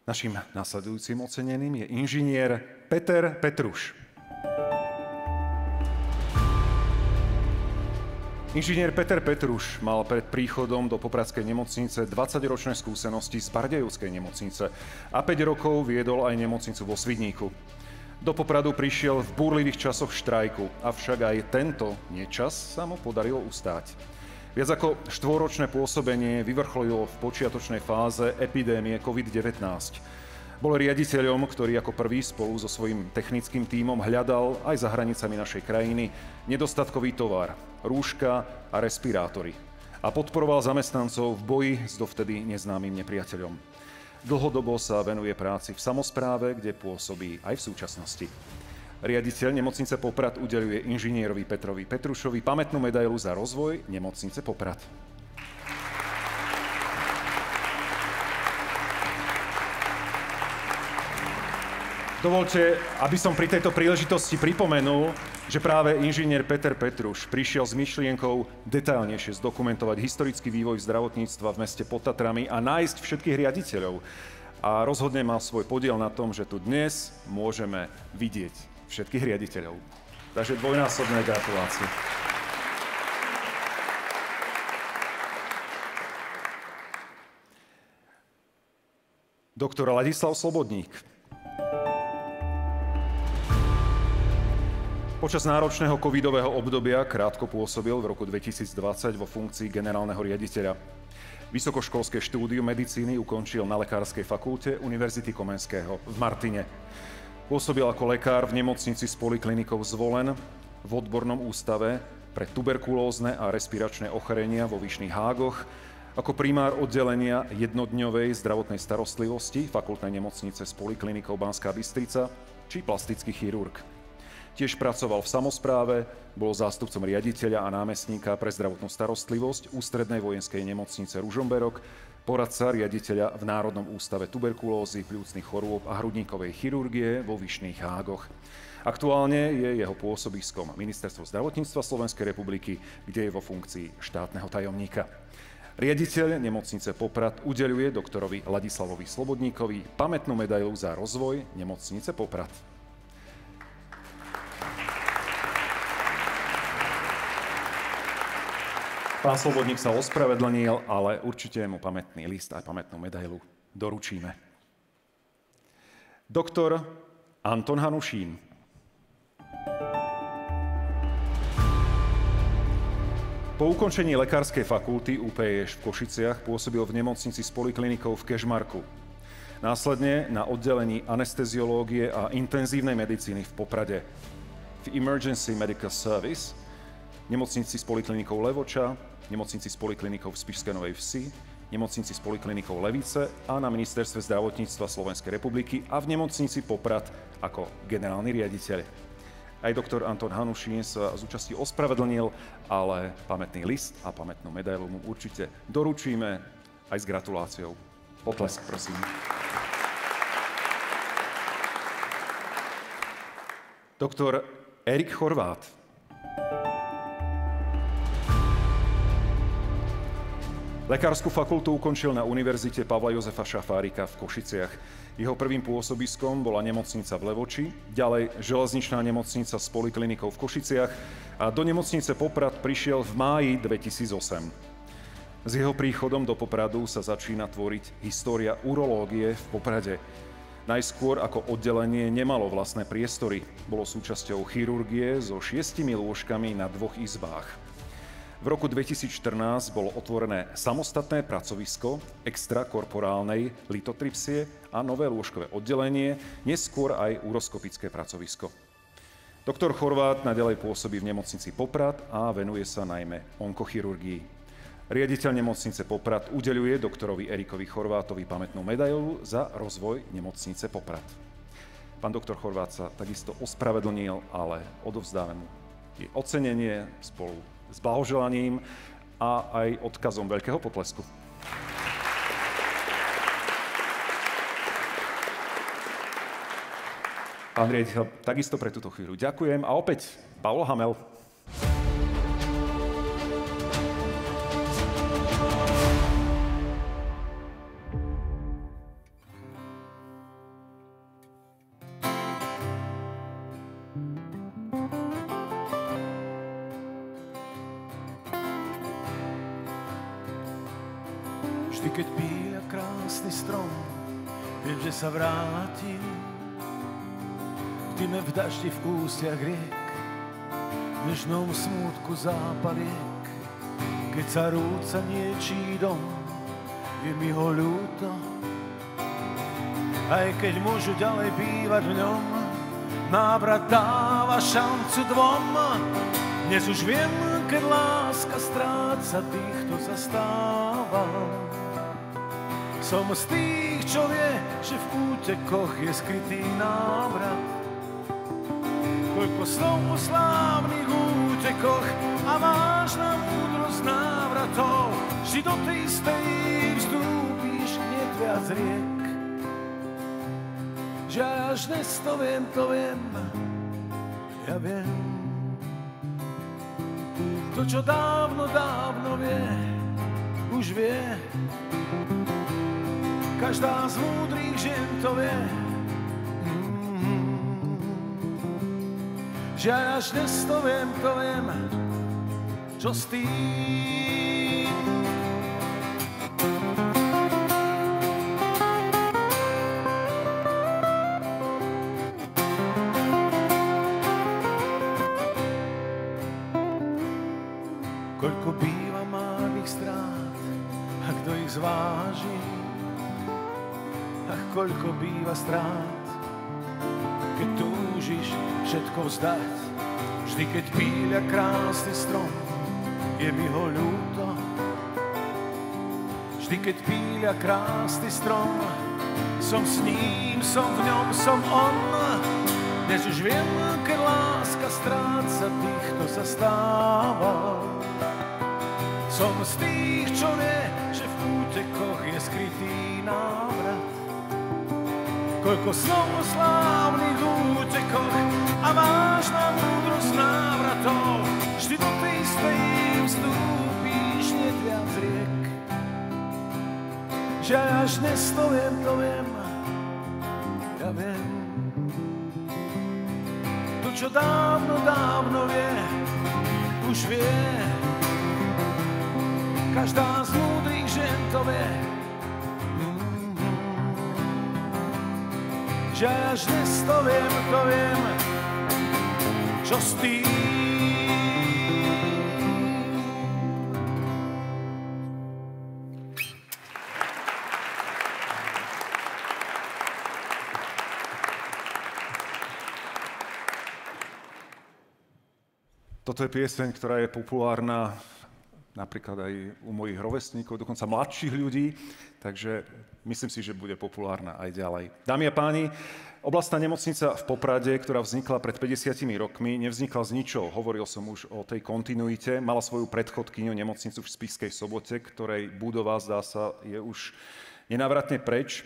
Naším nasledujúcim oceneným je inžinier Peter Petruš. Inžinier Peter Petruš mal pred príchodom do popradskej nemocnice 20-ročné skúsenosti z Bardejovskej nemocnice a 5 rokov viedol aj nemocnicu vo Svidníku. Do Popradu prišiel v búrlivých časoch štrajku, avšak aj tento nečas sa mu podarilo ustáť. Viac ako 4-ročné pôsobenie vyvrcholilo v počiatočnej fáze epidémie COVID-19. Bol riaditeľom, ktorý ako prvý spolu so svojím technickým tímom hľadal aj za hranicami našej krajiny nedostatkový tovar, rúška a respirátory a podporoval zamestnancov v boji s dovtedy neznámym nepriateľom. Dlhodobo sa venuje práci v samospráve, kde pôsobí aj v súčasnosti. Riaditeľ nemocnice Poprad udeľuje inžinierovi Petrovi Petrušovi pamätnú medailu za rozvoj nemocnice Poprad. Dovoľte, aby som pri tejto príležitosti pripomenul, že práve inžinier Peter Petruš prišiel s myšlienkou detailnejšie zdokumentovať historický vývoj zdravotníctva v meste pod Tatrami a nájsť všetkých riaditeľov. A rozhodne mal svoj podiel na tom, že tu dnes môžeme vidieť všetkých riaditeľov. Takže dvojnásobné gratulácie. Doktor Ladislav Slobodník. Počas náročného covidového obdobia krátko pôsobil v roku 2020 vo funkcii generálneho riaditeľa. Vysokoškolské štúdium medicíny ukončil na Lekárskej fakulte Univerzity Komenského v Martine. Pôsobil ako lekár v nemocnici s poliklinikou Zvolen, v odbornom ústave pre tuberkulózne a respiračné ochorenia vo Vyšných Hágoch, ako primár oddelenia jednodňovej zdravotnej starostlivosti fakultnej nemocnice s poliklinikou Banská Bystrica či plastický chirurg. Tiež pracoval v samospráve, bol zástupcom riaditeľa a námestníka pre zdravotnú starostlivosť Ústrednej vojenskej nemocnice Ružomberok, poradca riaditeľa v Národnom ústave tuberkulózy, pľúcnych chorôb a hrudníkovej chirurgie vo Vyšných Hágoch. Aktuálne je jeho pôsobiskom Ministerstvo zdravotníctva Slovenskej republiky, kde je vo funkcii štátneho tajomníka. Riaditeľ nemocnice Poprad udeľuje doktorovi Ladislavovi Slobodníkovi pamätnú medailu za rozvoj nemocnice Poprad. Pán Slobodník sa ospravedlnil, ale určite mu pamätný list a pamätnú medailu doručíme. Doktor Anton Hanušín. Po ukončení lekárskej fakulty UPŠ v Košiciach pôsobil v nemocnici s poliklinikou v Kežmarku. Následne na oddelení anesteziológie a intenzívnej medicíny v Poprade. V Emergency Medical Service, nemocnici s poliklinikou Levoča, nemocnici s poliklinikou v Spišskej Novej Vsi, nemocnici s poliklinikou Levice a na Ministerstve zdravotníctva Slovenskej republiky a v nemocnici Poprad ako generálny riaditeľ. Aj doktor Anton Hanušín sa z účasti ospravedlnil, ale pamätný list a pamätnú medailu mu určite doručíme aj s gratuláciou. Potlesk, prosím. Doktor Erik Chorvát. Lekárskú fakultu ukončil na Univerzite Pavla Jozefa Šafárika v Košiciach. Jeho prvým pôsobiskom bola nemocnica v Levoči, ďalej železničná nemocnica s poliklinikou v Košiciach a do nemocnice Poprad prišiel v máji 2008. S jeho príchodom do Popradu sa začína tvoriť história urológie v Poprade. Najskôr ako oddelenie nemalo vlastné priestory, bolo súčasťou chirurgie so 6 lôžkami na 2 izbách. V roku 2014 bolo otvorené samostatné pracovisko extrakorporálnej litotripsie a nové lôžkové oddelenie, neskôr aj uroskopické pracovisko. Doktor Chorvát naďalej pôsobí v nemocnici Poprad a venuje sa najmä onkochirurgii. Riaditeľ nemocnice Poprad udeľuje doktorovi Erikovi Chorvátovi pamätnú medailu za rozvoj nemocnice Poprad. Pán doktor Chorvát sa takisto ospravedlnil, ale odovzdáme mu je ocenenie spolu s blahoželaním a aj odkazom veľkého potlesku. Pán riaditeľ, takisto pre túto chvíľu ďakujem a opäť Pavol Hamel. Vždy, keď píľa krásny strom, viem, že sa vráti. V tme, v daždi, v ústiach riek, v nežnom smútku zápaliek. Keď sa rúca niečí dom, je mi ho ľúto. Aj keď môžu ďalej bývať v ňom, návrat dáva šancu dvom. Dnes už viem, keď láska stráca tých, kto zastáva. Som z tých, čo vie, že v útekoch je skrytý návrat. Koľko snov o slávnych útekoch a vážna múdrosť návratov. Vždy do tej istej vstúpíš hneď viac riek. Že až dnes to viem, ja viem. To, čo dávno, dávno vie, už vie. Každá z múdrych žien to vie. Že až dnes to viem, čo s tým. Koľko býva malých strát, a kto ich zváži? Ach, koľko býva strát, keď túžiš všetko vzdať. Vždy, keď píľa krásny strom, je mi ho ľúto. Vždy, keď píľa krásny strom, som s ním, som v ňom, som on. Dnes už viem, keď láska stráca tých, kto sa stáva. Som z tých, čo vie, že v útekoch je skrytý návrat. Koľko slov o slávnych útekoch a vážna múdrosť návratov. Vždy do tej istej vstúpíš hneď viac riek. Že až dnes to viem, ja viem. To, čo dávno, dávno vie, už vie. Každá z múdrych žien to vie. Že až dnes to viem, čo s tým. Toto je pieseň, ktorá je populárna napríklad aj u mojich rovesníkov, dokonca mladších ľudí, takže myslím si, že bude populárna aj ďalej. Dámy a páni, oblastná nemocnica v Poprade, ktorá vznikla pred 50 rokmi, nevznikla z ničoho. Hovoril som už o tej kontinuite. Mala svoju predchodkyňu nemocnicu v Spišskej Sobote, ktorej budova, zdá sa, je už nenávratne preč,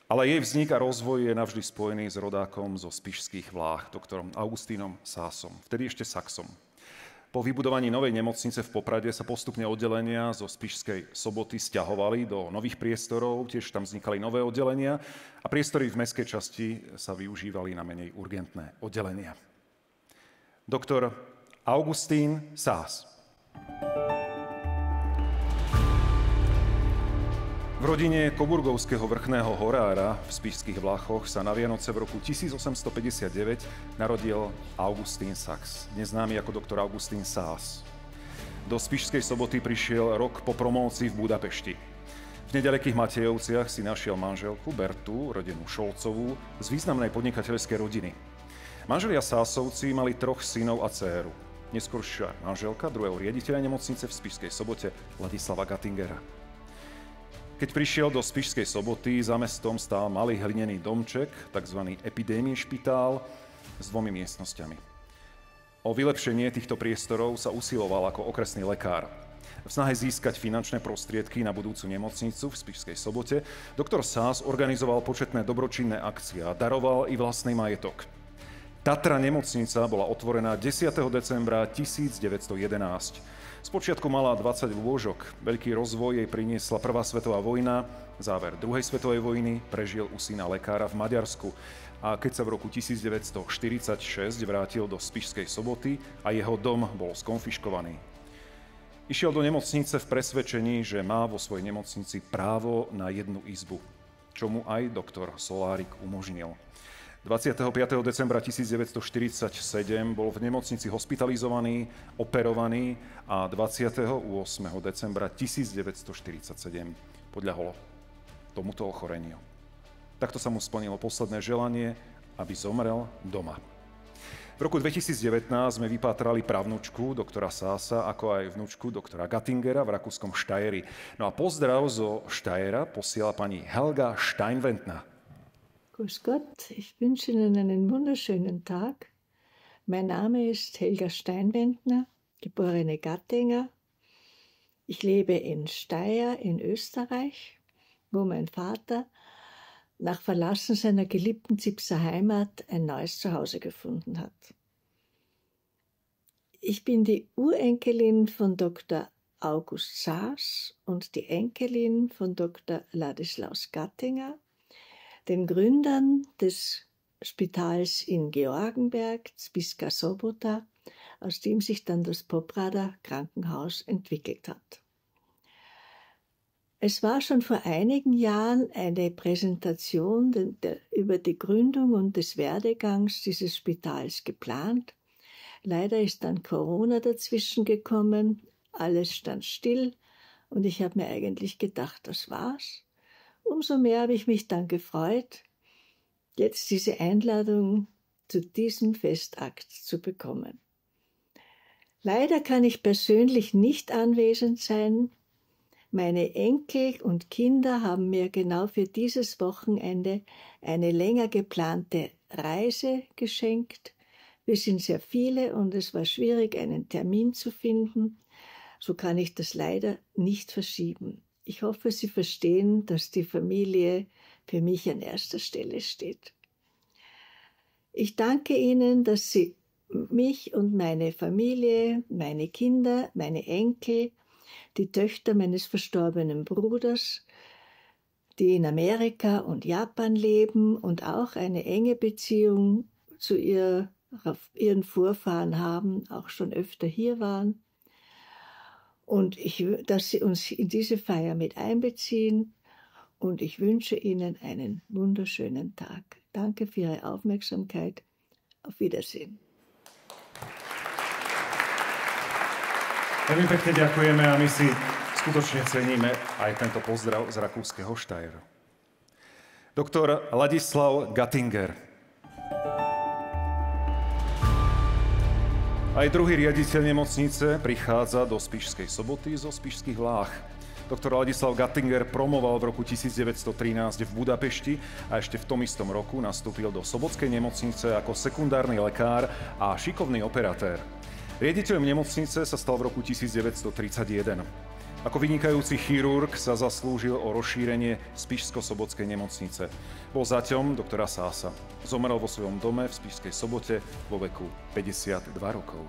ale jej vznik a rozvoj je navždy spojený s rodákom zo Spišských Vláh, doktorom Augustínom Sásom, vtedy ešte Saxom. Po vybudovaní novej nemocnice v Poprade sa postupne oddelenia zo Spišskej Soboty sťahovali do nových priestorov, tiež tam vznikali nové oddelenia a priestory v mestskej časti sa využívali na menej urgentné oddelenia. Doktor Augustín Sás. V rodine koburgovského vrchného horára v Spišských Vlachoch sa na Vianoce v roku 1859 narodil Augustín Sachs, dnes známy ako doktor Augustín Sás. Do Spišskej Soboty prišiel rok po promócii v Budapešti. V nedalekých Matejovciach si našiel manželku Bertu, rodenú Šolcovú, z významnej podnikateľskej rodiny. Manželia Sásovci mali 3 synov a dcéru. Neskoršia manželka druhého riaditeľa nemocnice v Spišskej Sobote Ladislava Gattingera. Keď prišiel do Spišskej Soboty, za mestom stál malý hlinený domček, tzv. epidémiešpitál, s 2 miestnosťami. O vylepšenie týchto priestorov sa usiloval ako okresný lekár. V snahe získať finančné prostriedky na budúcu nemocnicu v Spišskej Sobote doktor Sás organizoval početné dobročinné akcie a daroval i vlastný majetok. Tatra nemocnica bola otvorená 10. decembra 1911. Spočiatku mala 20 lôžok. Veľký rozvoj jej priniesla Prvá svetová vojna, záver druhej svetovej vojny, prežil u syna lekára v Maďarsku. A keď sa v roku 1946 vrátil do Spišskej Soboty a jeho dom bol skonfiškovaný. Išiel do nemocnice v presvedčení, že má vo svojej nemocnici právo na 1 izbu, čo mu aj doktor Solárik umožnil. 25. decembra 1947 bol v nemocnici hospitalizovaný, operovaný a 28. decembra 1947 podľahol tomuto ochoreniu. Takto sa mu splnilo posledné želanie, aby zomrel doma. V roku 2019 sme vypátrali pravnučku doktora Sása, ako aj vnučku doktora Gattingera v rakúskom Steyri. No a pozdrav zo Steyra posiela pani Helga Steinwendner. Grüß Gott, ich wünsche Ihnen einen wunderschönen Tag. Mein Name ist Helga Steinwendner, geborene Gattinger. Ich lebe in Steyr in Österreich, wo mein Vater nach Verlassen seiner geliebten Zipser Heimat ein neues Zuhause gefunden hat. Ich bin die Urenkelin von Dr. August Sás und die Enkelin von Dr. Ladislaus Gattinger, den Gründern des Spitals in Georgenberg, Spišská Sobota, aus dem sich dann das Poprader Krankenhaus entwickelt hat. Es war schon vor einigen Jahren eine Präsentation über die Gründung und des Werdegangs dieses Spitals geplant. Leider ist dann Corona dazwischen gekommen, alles stand still und ich habe mir eigentlich gedacht, das war's. Umso mehr habe ich mich dann gefreut, jetzt diese Einladung zu diesem Festakt zu bekommen. Leider kann ich persönlich nicht anwesend sein. Meine Enkel und Kinder haben mir genau für dieses Wochenende eine länger geplante Reise geschenkt. Wir sind sehr viele und es war schwierig, einen Termin zu finden. So kann ich das leider nicht verschieben. Ich hoffe, Sie verstehen, dass die Familie für mich an erster Stelle steht. Ich danke Ihnen, dass Sie mich und meine Familie, meine Kinder, meine Enkel, die Töchter meines verstorbenen Bruders, die in Amerika und Japan leben und auch eine enge Beziehung zu ihren Vorfahren haben, auch schon öfter hier waren. Und dass Sie uns in diese Feier mit einbeziehen. Und ich wünsche Ihnen einen wunderschönen Tag. Danke für Ihre Aufmerksamkeit. Auf Wiedersehen. Veľmi pekne ďakujeme a my si skutočne ceníme aj tento pozdrav z rakúskeho Štajru. Doktor Ladislav Gattinger. Aj druhý riaditeľ nemocnice prichádza do Spišskej Soboty zo Spišských Vláh. Doktor Ladislav Gattinger promoval v roku 1913 v Budapešti a ešte v tom istom roku nastúpil do Sobotskej nemocnice ako sekundárny lekár a šikovný operatér. Riaditeľom nemocnice sa stal v roku 1931. Ako vynikajúci chirurg sa zaslúžil o rozšírenie Spišsko-Sobotskej nemocnice. Bol zaťom doktora Sása. Zomrel vo svojom dome v Spišskej Sobote vo veku 52 rokov.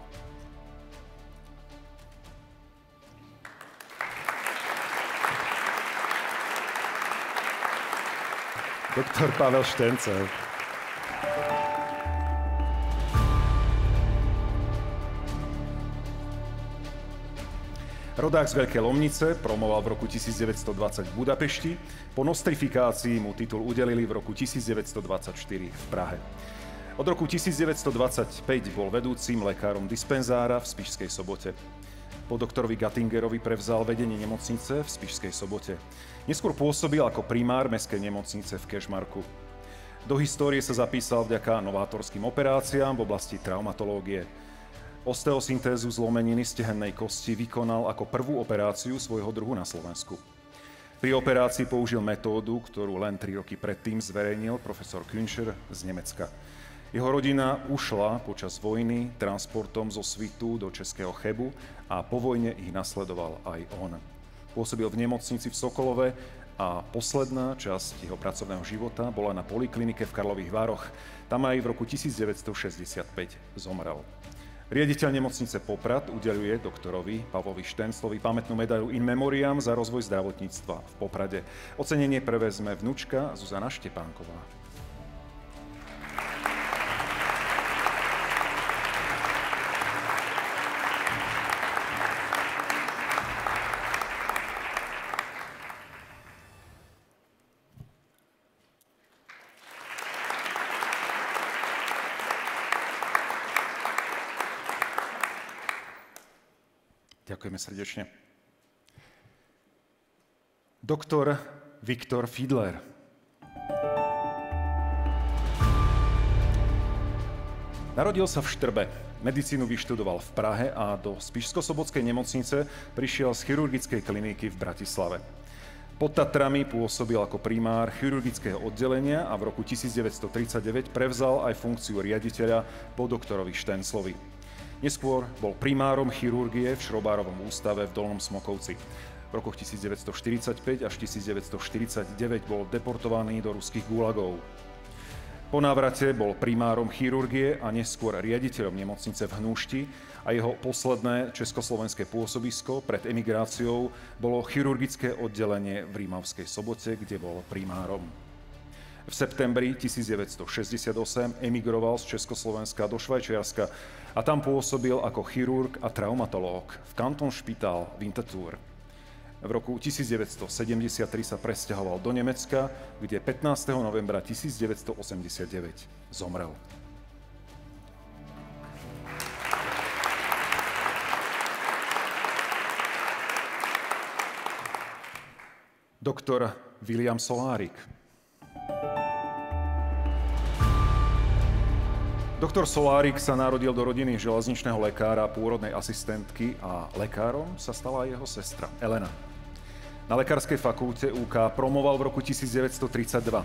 Doktor Pavel Štencel. Rodák z Veľkej Lomnice, promoval v roku 1920 v Budapešti, po nostrifikácii mu titul udelili v roku 1924 v Prahe. Od roku 1925 bol vedúcim lekárom dispenzára v Spišskej Sobote. Po doktorovi Gattingerovi prevzal vedenie nemocnice v Spišskej Sobote. Neskôr pôsobil ako primár mestskej nemocnice v Kežmarku. Do histórie sa zapísal vďaka novátorským operáciám v oblasti traumatológie. Osteosyntézu zlomeniny stehennej kosti vykonal ako prvú operáciu svojho druhu na Slovensku. Pri operácii použil metódu, ktorú len 3 roky predtým zverejnil profesor Küncher z Nemecka. Jeho rodina ušla počas vojny transportom zo Svitu do Českého Chebu a po vojne ich nasledoval aj on. Pôsobil v nemocnici v Sokolove a posledná časť jeho pracovného života bola na poliklinike v Karlových Vároch. Tam aj v roku 1965 zomrel. Riaditeľ nemocnice Poprad udeľuje doktorovi Pavlovi Štenclovi pamätnú medailu In Memoriam za rozvoj zdravotníctva v Poprade. Ocenenie prevezme vnučka Zuzana Štepánková. Ďakujeme srdečne. Doktor Viktor Fiedler. Narodil sa v Štrbe. Medicínu vyštudoval v Prahe a do Spišsko-Sobotskej nemocnice prišiel z chirurgickej kliniky v Bratislave. Pod Tatrami pôsobil ako primár chirurgického oddelenia a v roku 1939 prevzal aj funkciu riaditeľa po doktorovi Štenclovi. Neskôr bol primárom chirurgie v Šrobárovom ústave v Dolnom Smokovci. V rokoch 1945 až 1949 bol deportovaný do ruských gulagov. Po návrate bol primárom chirurgie a neskôr riaditeľom nemocnice v Hnúšti a jeho posledné československé pôsobisko pred emigráciou bolo chirurgické oddelenie v Rímavskej Sobote, kde bol primárom. V septembri 1968 emigroval z Československa do Švajčiarska a tam pôsobil ako chirurg a traumatológ v Kantonsspital Winterthur. V roku 1973 sa presťahoval do Nemecka, kde 15. novembra 1989 zomrel. Doktor William Solárik. Doktor Solárik sa narodil do rodiny železničného lekára, pôrodnej asistentky a lekárom sa stala aj jeho sestra Elena. Na lekárskej fakulte UK promoval v roku 1932.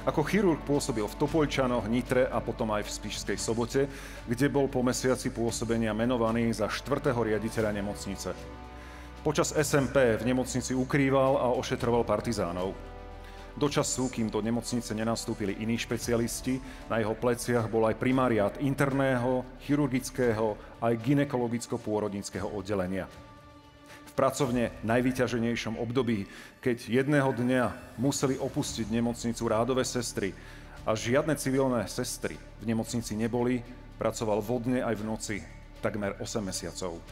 Ako chirurg pôsobil v Topoľčanoch, Nitre a potom aj v Spišskej Sobote, kde bol po mesiaci pôsobenia menovaný za 4. riaditeľa nemocnice. Počas SMP v nemocnici ukrýval a ošetroval partizánov. Do času, kým do nemocnice nenastúpili iní špecialisti, na jeho pleciach bol aj primariát interného, chirurgického aj gynekologicko-pôrodníckeho oddelenia. V pracovne najvyťaženejšom období, keď jedného dňa museli opustiť nemocnicu rádové sestry a žiadne civilné sestry v nemocnici neboli, pracoval vodne aj v noci takmer 8 mesiacov.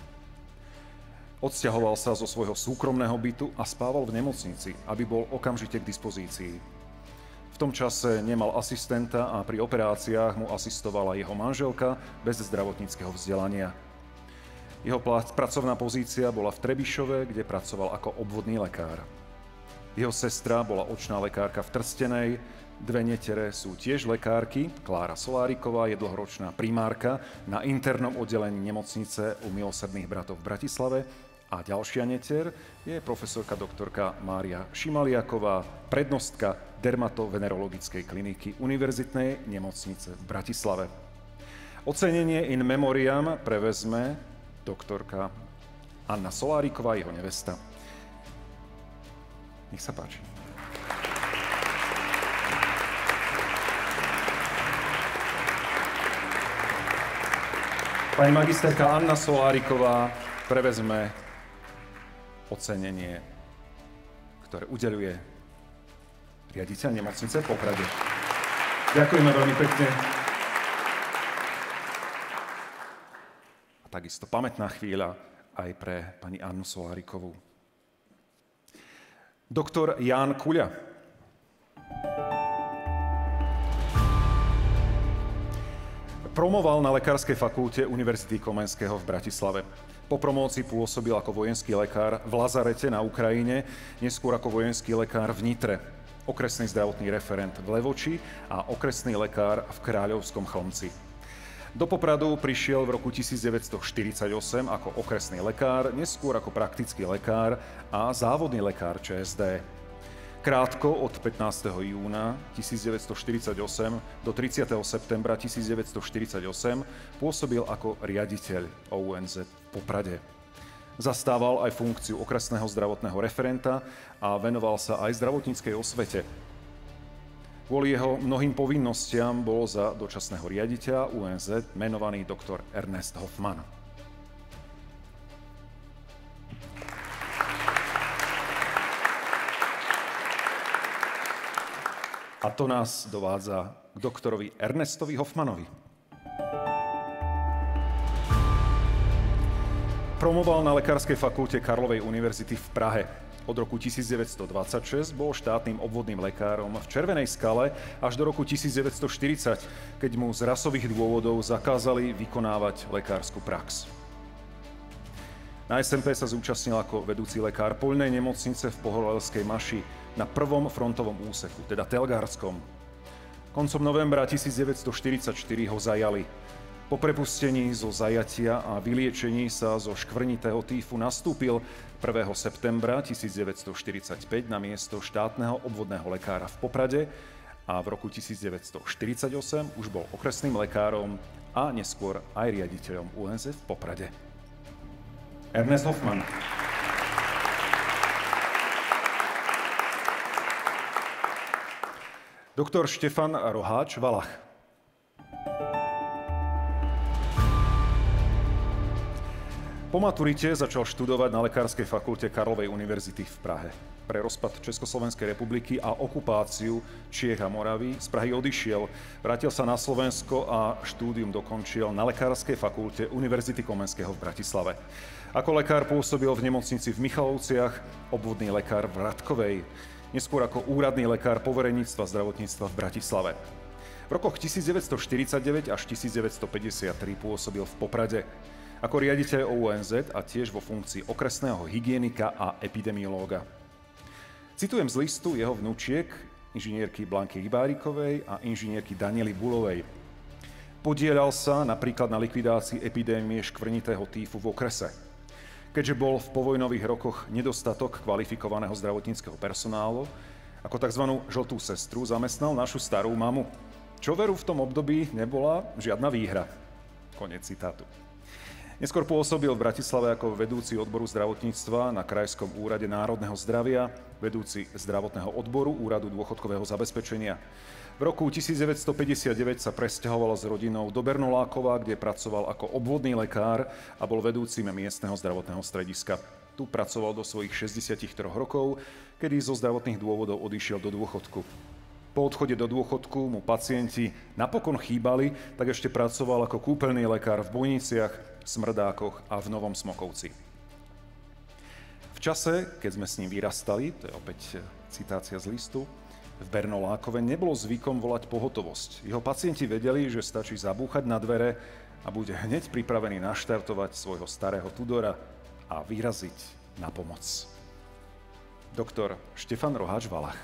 Odsťahoval sa zo svojho súkromného bytu a spával v nemocnici, aby bol okamžite k dispozícii. V tom čase nemal asistenta a pri operáciách mu asistovala jeho manželka bez zdravotníckeho vzdelania. Jeho pracovná pozícia bola v Trebišove, kde pracoval ako obvodný lekár. Jeho sestra bola očná lekárka v Trstenej, dve netere sú tiež lekárky, Klára Soláriková je dlhoročná primárka na internom oddelení nemocnice u Milosrdných bratov v Bratislave a ďalšia netier je profesorka doktorka Mária Šimaliaková, prednostka dermatovenerologickej kliniky Univerzitnej nemocnice v Bratislave. Ocenenie in memoriam prevezme doktorka Anna Soláriková, jeho nevesta. Nech sa páči. Pani magisterka Anna Soláriková prevezme ocenenie, ktoré udeľuje riaditeľ nemocnice v Poprade. Ďakujeme veľmi pekne. A takisto pamätná chvíľa aj pre pani Annu Solárikovú. Doktor Ján Kuľa. Promoval na Lekárskej fakulte Univerzity Komenského v Bratislave. Po promócii pôsobil ako vojenský lekár v Lazarete na Ukrajine, neskôr ako vojenský lekár v Nitre, okresný zdravotný referent v Levoči a okresný lekár v Kráľovskom Chlmci. Do Popradu prišiel v roku 1948 ako okresný lekár, neskôr ako praktický lekár a závodný lekár ČSD. Krátko od 15. júna 1948 do 30. septembra 1948 pôsobil ako riaditeľ OUNZ v Poprade. Zastával aj funkciu okresného zdravotného referenta a venoval sa aj zdravotníckej osvete. Kvôli jeho mnohým povinnostiam bol za dočasného riaditeľa UNZ menovaný doktor Ernest Hoffmann. A to nás dovádza k doktorovi Ernestovi Hoffmannovi. Promoval na Lekárskej fakulte Karlovej univerzity v Prahe. Od roku 1926 bol štátnym obvodným lekárom v Červenej Skale až do roku 1940, keď mu z rasových dôvodov zakázali vykonávať lekársku prax. Na SMP sa zúčastnil ako vedúci lekár poľnej nemocnice v Pohorelskej Maši na prvom frontovom úseku, teda Telgárskom. Koncom novembra 1944 ho zajali. Po prepustení zo zajatia a vyliečení sa zo škvrnitého týfu nastúpil 1. septembra 1945 na miesto štátneho obvodného lekára v Poprade a v roku 1948 už bol okresným lekárom a neskôr aj riaditeľom UNZ v Poprade. Ernest Hoffmann. Doktor Štefan Roháč-Valach. Po maturite začal študovať na Lekárskej fakulte Karlovej univerzity v Prahe. Pre rozpad Československej republiky a okupáciu Čiech a Moravy z Prahy odišiel, vrátil sa na Slovensko a štúdium dokončil na Lekárskej fakulte Univerzity Komenského v Bratislave. Ako lekár pôsobil v nemocnici v Michalovciach, obvodný lekár v Ratkovej, neskôr ako úradný lekár povereníctva zdravotníctva v Bratislave. V rokoch 1949 až 1953 pôsobil v Poprade ako riaditeľ OUNZ a tiež vo funkcii okresného hygienika a epidemiológa. Citujem z listu jeho vnúčiek, inžinierky Blanky Rybárikovej a inžinierky Daniely Bulovej. Podieľal sa napríklad na likvidácii epidémie škvrnitého týfu v okrese. Keďže bol v povojnových rokoch nedostatok kvalifikovaného zdravotníckeho personálu, ako tzv. Žltú sestru zamestnal našu starú mamu, čo veru v tom období nebola žiadna výhra. Koniec citátu. Neskôr pôsobil v Bratislave ako vedúci odboru zdravotníctva na Krajskom úrade národného zdravia, vedúci zdravotného odboru Úradu dôchodkového zabezpečenia. V roku 1959 sa presťahoval s rodinou do Bernolákova, kde pracoval ako obvodný lekár a bol vedúcim miestneho zdravotného strediska. Tu pracoval do svojich 63 rokov, kedy zo zdravotných dôvodov odišiel do dôchodku. Po odchode do dôchodku mu pacienti napokon chýbali, tak ešte pracoval ako kúpeľný lekár v Bojniciach, Smrdákoch a v Novom Smokovci. V čase, keď sme s ním vyrastali, to je opäť citácia z listu, v Bernolákove nebolo zvykom volať pohotovosť. Jeho pacienti vedeli, že stačí zabúchať na dvere a bude hneď pripravený naštartovať svojho starého Tudora a vyraziť na pomoc. Doktor Štefan Roháč-Valach.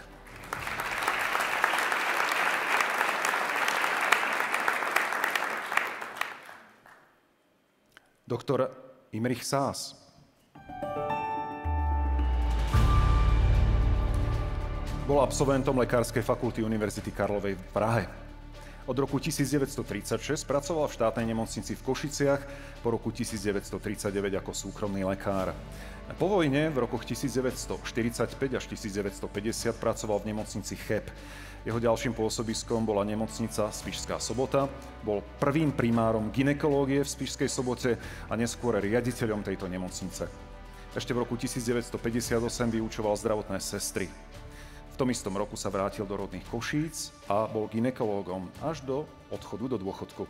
Doktor Imrich Sás. Bol absolventom Lekárskej fakulty Univerzity Karlovej v Prahe. Od roku 1936 pracoval v štátnej nemocnici v Košiciach, po roku 1939 ako súkromný lekár. Po vojne v rokoch 1945 až 1950 pracoval v nemocnici Cheb. Jeho ďalším pôsobiskom bola nemocnica Spišská Sobota, bol prvým primárom gynekológie v Spišskej Sobote a neskôr riaditeľom tejto nemocnice. Ešte v roku 1958 vyučoval zdravotné sestry. V tom istom roku sa vrátil do rodných Košíc a bol gynekológom až do odchodu do dôchodku.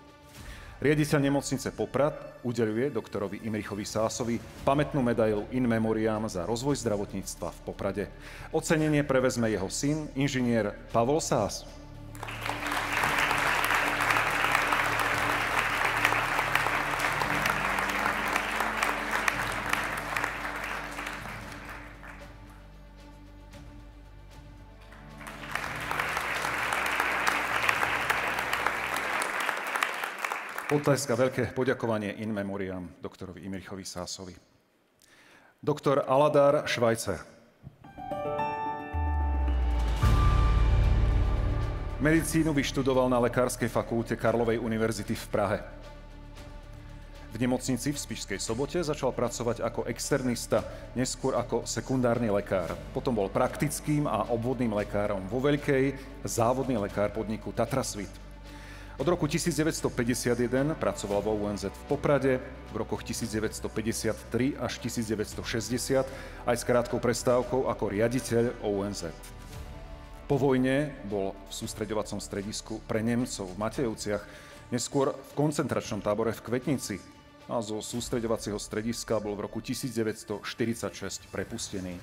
Riaditeľ nemocnice Poprad udeľuje doktorovi Imrichovi Sásovi pamätnú medailu In Memoriam za rozvoj zdravotníctva v Poprade. Ocenenie prevezme jeho syn, inžinier Pavol Sás. Potleska veľké poďakovanie in memoriam doktorovi Imrichovi Sásovi. Doktor Aladár Švajcer. Medicínu vyštudoval na Lekárskej fakulte Karlovej univerzity v Prahe. V nemocnici v Spišskej Sobote začal pracovať ako externista, neskôr ako sekundárny lekár. Potom bol praktickým a obvodným lekárom vo Veľkej, závodný lekár podniku Tatrasvit. Od roku 1951 pracoval vo UNZ v Poprade, v rokoch 1953 až 1960 aj s krátkou prestávkou ako riaditeľ OUNZ. Po vojne bol v sústreďovacom stredisku pre Nemcov v Matejovciach, neskôr v koncentračnom tábore v Kvetnici a zo sústreďovacieho strediska bol v roku 1946 prepustený.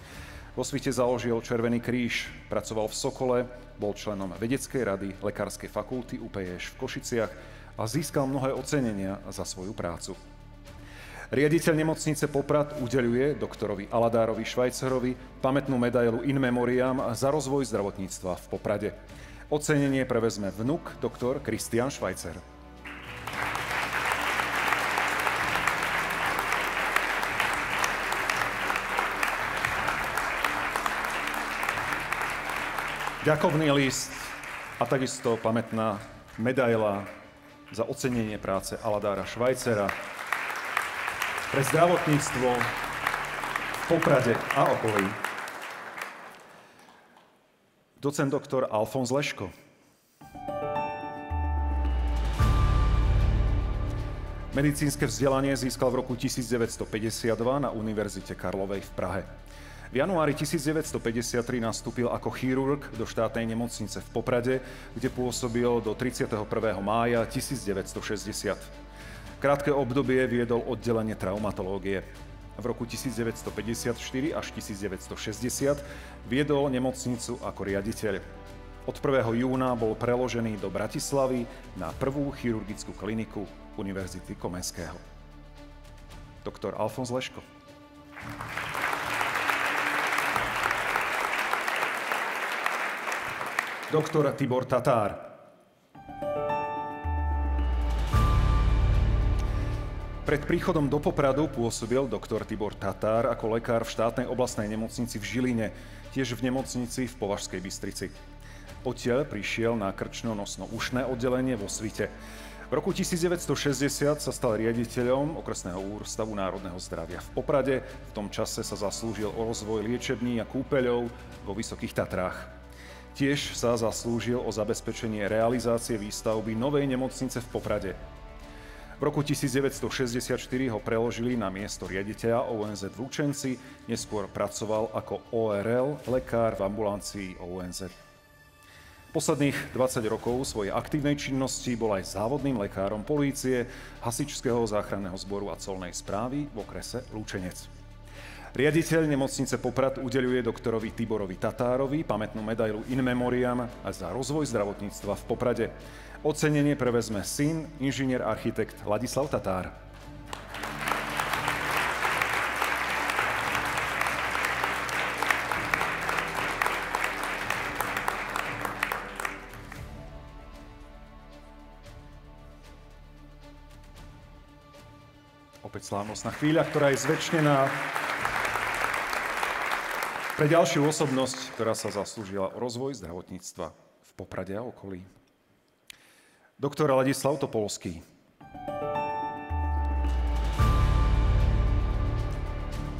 Vo svite založil Červený kríž, pracoval v Sokole, bol členom vedeckej rady Lekárskej fakulty UPŠ v Košiciach a získal mnohé ocenenia za svoju prácu. Riaditeľ nemocnice Poprad udeľuje doktorovi Aladárovi Švajcerovi pamätnú medailu In Memoriam za rozvoj zdravotníctva v Poprade. Ocenenie prevezme vnuk doktor Kristián Švajcer. Ďakovný list a takisto pamätná medaila za ocenenie práce Aladára Švajcera pre zdravotníctvo v Poprade a okolí. Docent doktor Alfons Leško. Medicínske vzdelanie získal v roku 1952 na Univerzite Karlovej v Prahe. V januári 1953 nastúpil ako chirurg do štátnej nemocnice v Poprade, kde pôsobil do 31. mája 1960. Krátke obdobie viedol oddelenie traumatológie. V roku 1954 až 1960 viedol nemocnicu ako riaditeľ. Od 1. júna bol preložený do Bratislavy na prvú chirurgickú kliniku Univerzity Komenského. Doktor Alfons Leško. Doktor Tibor Tatár. Pred príchodom do Popradu pôsobil doktor Tibor Tatár ako lekár v štátnej oblastnej nemocnici v Žiline, tiež v nemocnici v Považskej Bystrici. Odtiaľ prišiel na krčno-nosno-ušné oddelenie vo Svite. V roku 1960 sa stal riaditeľom Okresného ústavu národného zdravia v Poprade. V tom čase sa zaslúžil o rozvoj liečební a kúpeľov vo Vysokých Tatrách. Tiež sa zaslúžil o zabezpečenie realizácie výstavby novej nemocnice v Poprade. V roku 1964 ho preložili na miesto riaditeľa ONZ v Lučenci, neskôr pracoval ako ORL, lekár v ambulancii ONZ. Posledných 20 rokov svojej aktívnej činnosti bol aj závodným lekárom polície, hasičského záchranného zboru a colnej správy v okrese Lučenec. Riaditeľ nemocnice Poprad udeľuje doktorovi Tiborovi Tatárovi pamätnú medailu In Memoriam a za rozvoj zdravotníctva v Poprade. Ocenenie prevezme syn, inžinier architekt Ladislav Tatár. Opäť slávnostná chvíľa, ktorá je zvečnená pre ďalšiu osobnosť, ktorá sa zaslúžila o rozvoj zdravotníctva v Poprade a okolí. Doktor Ladislav Topolský.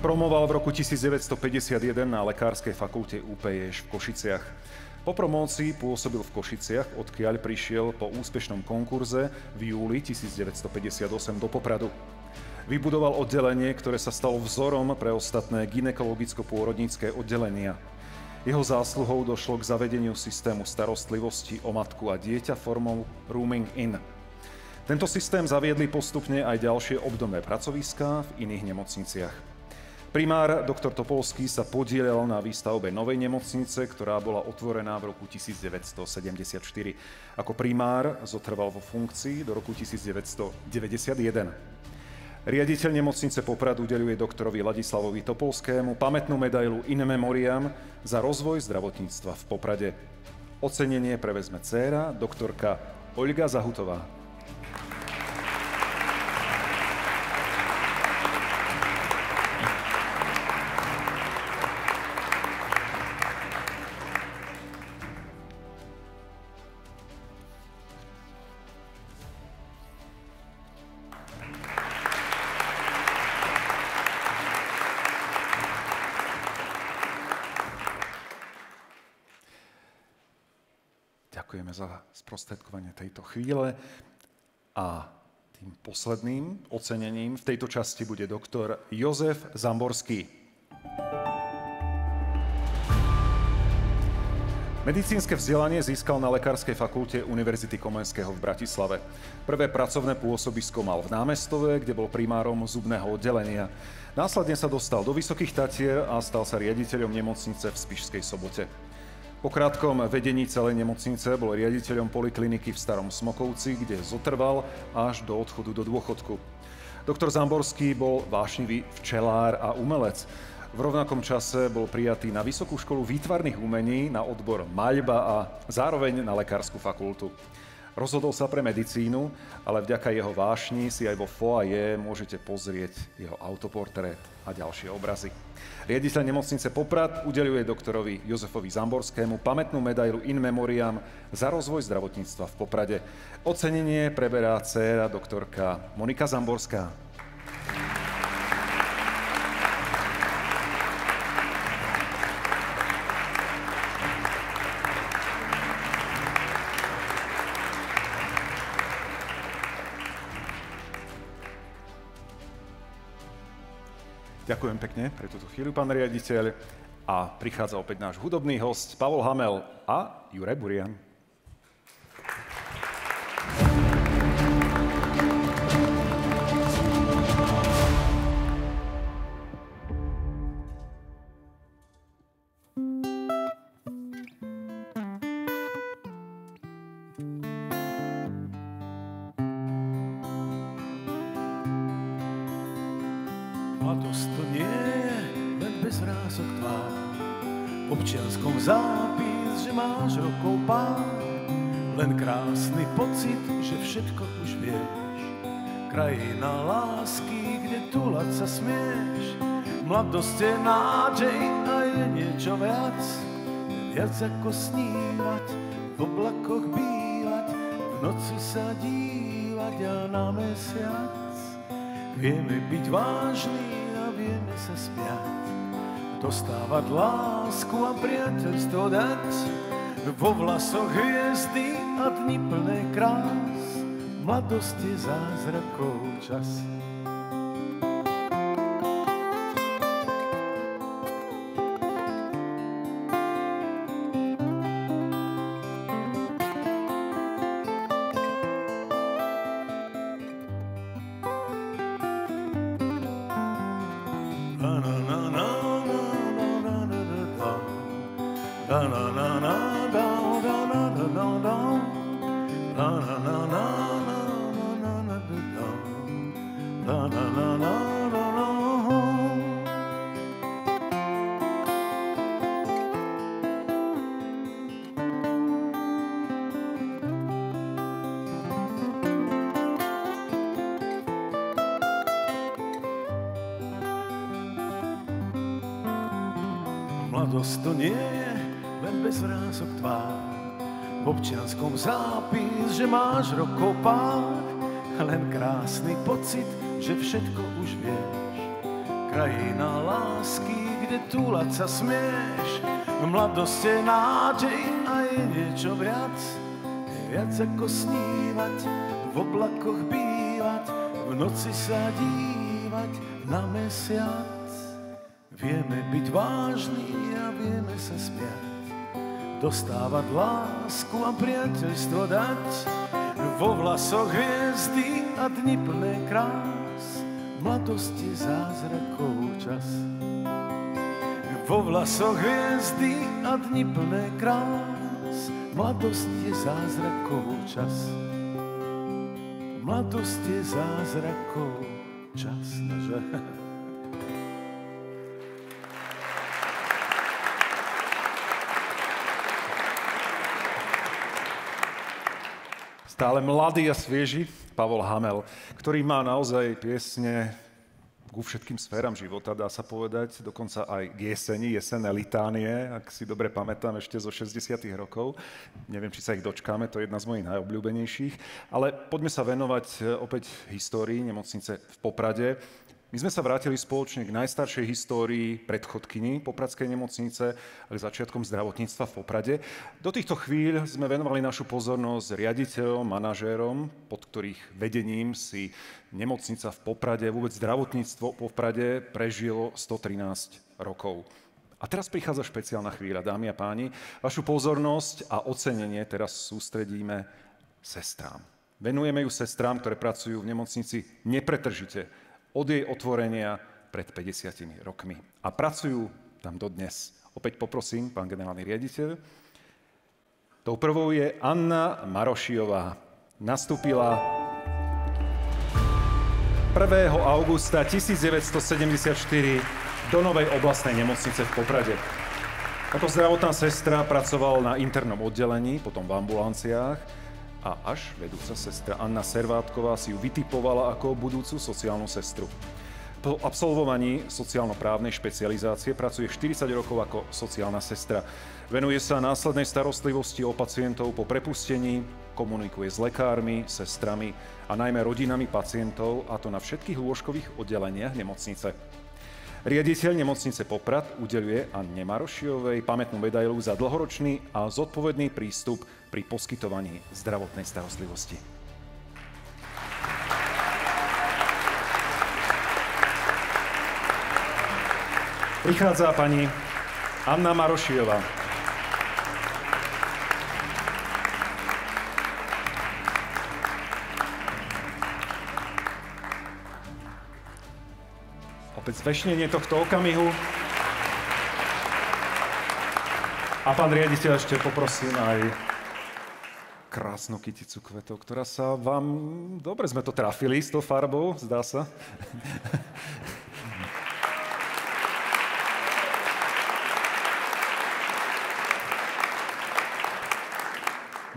Promoval v roku 1951 na Lekárskej fakulte UPJ v Košiciach. Po promócii pôsobil v Košiciach, odkiaľ prišiel po úspešnom konkurze v júli 1958 do Popradu. Vybudoval oddelenie, ktoré sa stalo vzorom pre ostatné gynekologicko-pôrodnícke oddelenia. Jeho zásluhou došlo k zavedeniu systému starostlivosti o matku a dieťa formou Rooming In. Tento systém zaviedli postupne aj ďalšie obdobné pracoviská v iných nemocniciach. Primár dr. Topolský sa podieľal na výstavbe novej nemocnice, ktorá bola otvorená v roku 1974. Ako primár zotrval vo funkcii do roku 1991. Riaditeľ nemocnice Poprad udeľuje doktorovi Ladislavovi Topolskému pamätnú medailu In Memoriam za rozvoj zdravotníctva v Poprade. Ocenenie prevezme dcéra, doktorka Olga Zahutová. Ďakujeme za sprostredkovanie tejto chvíle a tým posledným ocenením v tejto časti bude doktor Jozef Zamborský. Medicínske vzdelanie získal na Lekárskej fakulte Univerzity Komenského v Bratislave. Prvé pracovné pôsobisko mal v Námestove, kde bol primárom zubného oddelenia. Následne sa dostal do Vysokých Tatier a stal sa riaditeľom nemocnice v Spišskej Sobote. Po krátkom vedení celej nemocnice bol riaditeľom polikliniky v Starom Smokovci, kde zotrval až do odchodu do dôchodku. Doktor Zamborský bol vášnivý včelár a umelec. V rovnakom čase bol prijatý na Vysokú školu výtvarných umení na odbor maľba a zároveň na Lekárskú fakultu. Rozhodol sa pre medicínu, ale vďaka jeho vášni si aj vo foaje môžete pozrieť jeho autoportrét a ďalšie obrazy. Riaditeľ nemocnice Poprad udeľuje doktorovi Jozefovi Zamborskému pamätnú medailu In Memoriam za rozvoj zdravotníctva v Poprade. Ocenenie preberá dcéra doktorka Monika Zamborská. Ďakujem pekne pre túto chvíľu, pán riaditeľ. A prichádza opäť náš hudobný host Pavol Hamel a Juraj Burian. Mladosť to nie je len bez vrások tvár, v občianskom zápis, že máš rokov pár, len krásny pocit, že všetko už vieš. krajina lásky, kde túlať sa smieš. Mladosť je nádej a je niečo viac, viac ako snívať, v oblakoch bývať, v noci sa dívať a na mesiac. Vieme byť vážni a vieme sa smiať, dostávať lásku a priateľstvo dať, vo vlasoch hviezdy a dni plné krás, mladosť je zázrakov čas. Mladosť to nie je len bez vrások tvár, v občianskom zápis, že máš rokov pár, len krásny pocit, že všetko už vieš. Krajina lásky, kde túlať sa smieš, mladosť je nádej a je niečo viac, je viac ako snívať, v oblakoch bývať, v noci sa dívať na mesiac. Vieme byť vážni a vieme sa smiať, dostávať lásku a priateľstvo dať, vo vlasoch hviezdy a dni plné krás, mladosť je zázrakov čas. Vo vlasoch hviezdy a dni plné krás, mladosť je zázrakov čas. Mladosť je zázrakov čas. Stále mladý a svieži Pavol Hamel, ktorý má naozaj piesne ku všetkým sféram života, dá sa povedať, dokonca aj k jeseni, jesenné litánie, ak si dobre pamätám ešte zo 60. rokov. Neviem, či sa ich dočkáme, to je jedna z mojich najobľúbenejších. Ale poďme sa venovať opäť histórii nemocnice v Poprade. My sme sa vrátili spoločne k najstaršej histórii predchodkyni Popradskej nemocnice a k začiatkom zdravotníctva v Poprade. Do týchto chvíľ sme venovali našu pozornosť riaditeľom, manažérom, pod ktorých vedením si nemocnica v Poprade, vôbec zdravotníctvo v Poprade prežilo 113 rokov. A teraz prichádza špeciálna chvíľa, dámy a páni. Vašu pozornosť a ocenenie teraz sústredíme sestrám. Venujeme ju sestrám, ktoré pracujú v nemocnici nepretržite od jej otvorenia pred 50 rokmi. A pracujú tam dodnes. Opäť poprosím, pán generálny riaditeľ. Tou prvou je Anna Marošiová. Nastúpila 1. augusta 1974 do novej oblastnej nemocnice v Poprade. Ako zdravotná sestra pracovala na internom oddelení, potom v ambulanciách, a až vedúca sestra Anna Servátková si ju vytipovala ako budúcu sociálnu sestru. Po absolvovaní sociálno-právnej špecializácie pracuje 40 rokov ako sociálna sestra. Venuje sa následnej starostlivosti o pacientov po prepustení, komunikuje s lekármi, sestrami a najmä rodinami pacientov, a to na všetkých lôžkových oddeleniach nemocnice. Riaditeľ nemocnice Poprad udeľuje Anne Marošiovej pamätnú medailu za dlhoročný a zodpovedný prístup pri poskytovaní zdravotnej starostlivosti. Prichádza pani Anna Marošiová. Opäť zvešnenie tohto okamihu. A pán riaditeľ, ešte poprosím aj krásnu kyticu kvetov, ktorá sa vám... Dobre sme to trafili s tou farbou, zdá sa.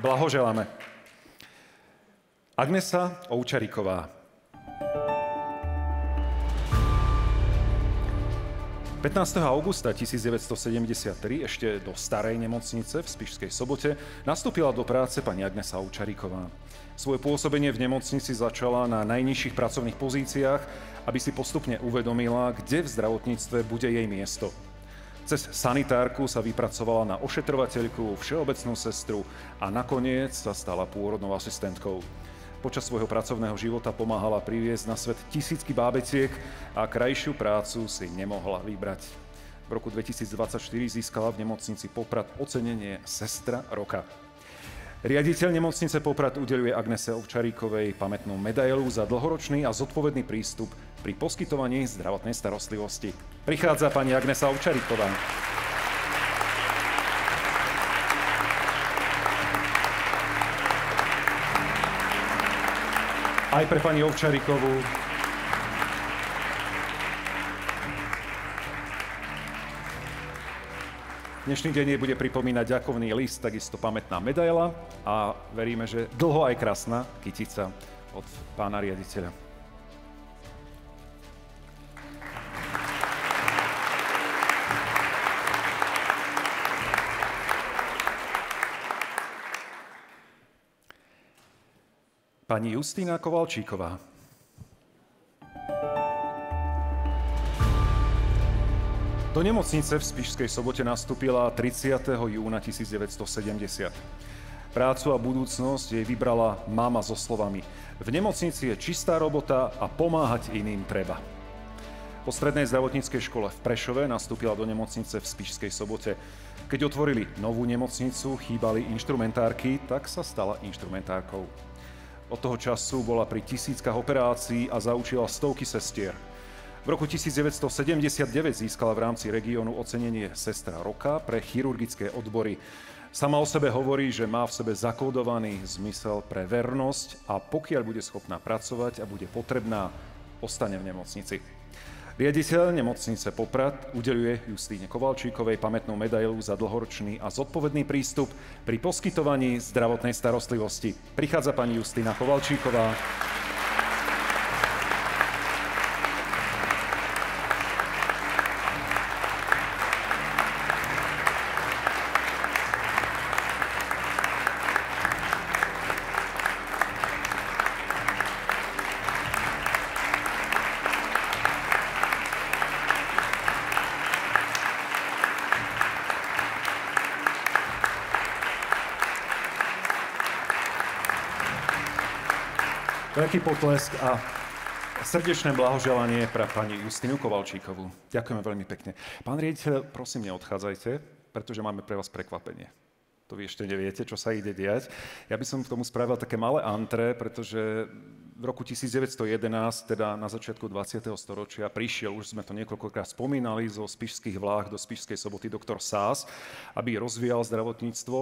Blahoželáme. Agnesa Ovčariková. 15. augusta 1973, ešte do starej nemocnice v Spišskej Sobote, nastúpila do práce pani Agnesa Ovčaríková. Svoje pôsobenie v nemocnici začala na najnižších pracovných pozíciách, aby si postupne uvedomila, kde v zdravotníctve bude jej miesto. Cez sanitárku sa vypracovala na ošetrovateľku, všeobecnú sestru a nakoniec sa stala pôrodnou asistentkou. Počas svojho pracovného života pomáhala priviesť na svet tisícky bábetiek a krajšiu prácu si nemohla vybrať. V roku 2024 získala v nemocnici Poprad ocenenie Sestra roka. Riaditeľ nemocnice Poprad udeľuje Agnese Ovčaríkovej pamätnú medailu za dlhoročný a zodpovedný prístup pri poskytovaní zdravotnej starostlivosti. Prichádza pani Agnesa Ovčaríková. Aj pre pani Ovčaríkovú dnešný deň jej bude pripomínať ďakovný list, takisto pamätná medaila a veríme, že dlho aj krásna kytica od pána riaditeľa. Pani Justína Kovalčíková. Do nemocnice v Spišskej Sobote nastúpila 30. júna 1970. Prácu a budúcnosť jej vybrala mama so slovami: v nemocnici je čistá robota a pomáhať iným treba. Po strednej zdravotníckej škole v Prešove nastúpila do nemocnice v Spišskej Sobote. Keď otvorili novú nemocnicu, chýbali inštrumentárky, tak sa stala inštrumentárkou. Od toho času bola pri tisíckach operácií a zaučila stovky sestier. V roku 1979 získala v rámci regiónu ocenenie Sestra roka pre chirurgické odbory. Sama o sebe hovorí, že má v sebe zakódovaný zmysel pre vernosť a pokiaľ bude schopná pracovať a bude potrebná, ostane v nemocnici. Riaditeľ nemocnice Poprad udeľuje Justíne Kovalčíkovej pamätnú medailu za dlhoročný a zodpovedný prístup pri poskytovaní zdravotnej starostlivosti. Prichádza pani Justína Kovalčíková. Veľký potlesk a srdečné blahoželanie pre pani Justínu Kovalčíkovú. Ďakujeme veľmi pekne. Pán riaditeľ, prosím, neodchádzajte, pretože máme pre vás prekvapenie. To vy ešte neviete, čo sa ide diať. Ja by som k tomu spravil také malé antré, pretože v roku 1911, teda na začiatku 20. storočia, prišiel, už sme to niekoľkokrát spomínali, zo Spišských Vláh do Spišskej Soboty doktor Sás, aby rozvíjal zdravotníctvo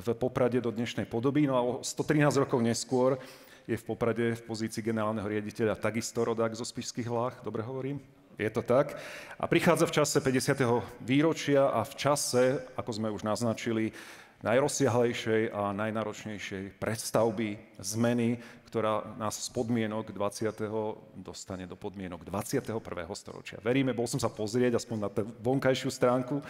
v Poprade do dnešnej podoby. No a o 113 rokov neskôr je v Poprade v pozícii generálneho riaditeľa takisto rodák zo Spišských Vláh. Dobre hovorím? Je to tak. A prichádza v čase 50. výročia a v čase, ako sme už naznačili, najrozsiahlejšej a najnáročnejšej predstavby, zmeny, ktorá nás z podmienok 20. dostane do podmienok 21. storočia. Veríme, bol som sa pozrieť aspoň na tú vonkajšiu stránku.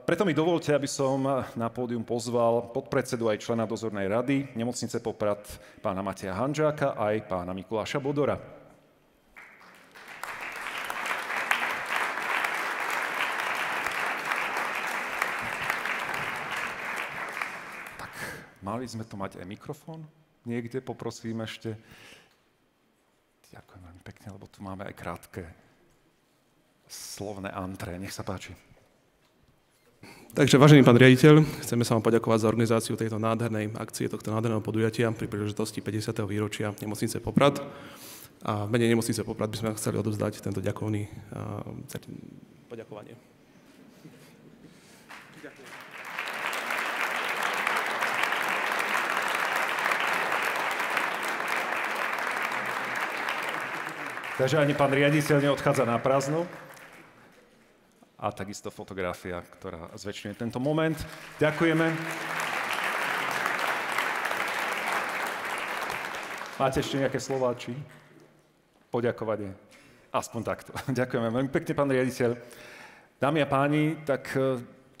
Preto mi dovolte, aby som na pódium pozval podpredsedu aj člena dozornej rady nemocnice Poprad pána Mateja Hanžáka aj pána Mikuláša Bodora. Mali sme tu mať aj mikrofón niekde, poprosím ešte. Ďakujem veľmi pekne, lebo tu máme aj krátke slovné antré. Nech sa páči. Takže, vážený pán riaditeľ, chceme sa vám poďakovať za organizáciu tejto nádhernej akcie, tohto nádherného podujatia pri príležitosti 50. výročia nemocnice Poprad. A v mene nemocnice Poprad by sme chceli odovzdať tento ďakovný poďakovanie. Takže ani pán riaditeľ neodchádza na prázdno. A takisto fotografia, ktorá zväčšňuje tento moment. Ďakujeme. Máte ešte nejaké slová, či poďakovanie? Aspoň takto. Ďakujeme veľmi pekne, pán riaditeľ. Dámy a páni, tak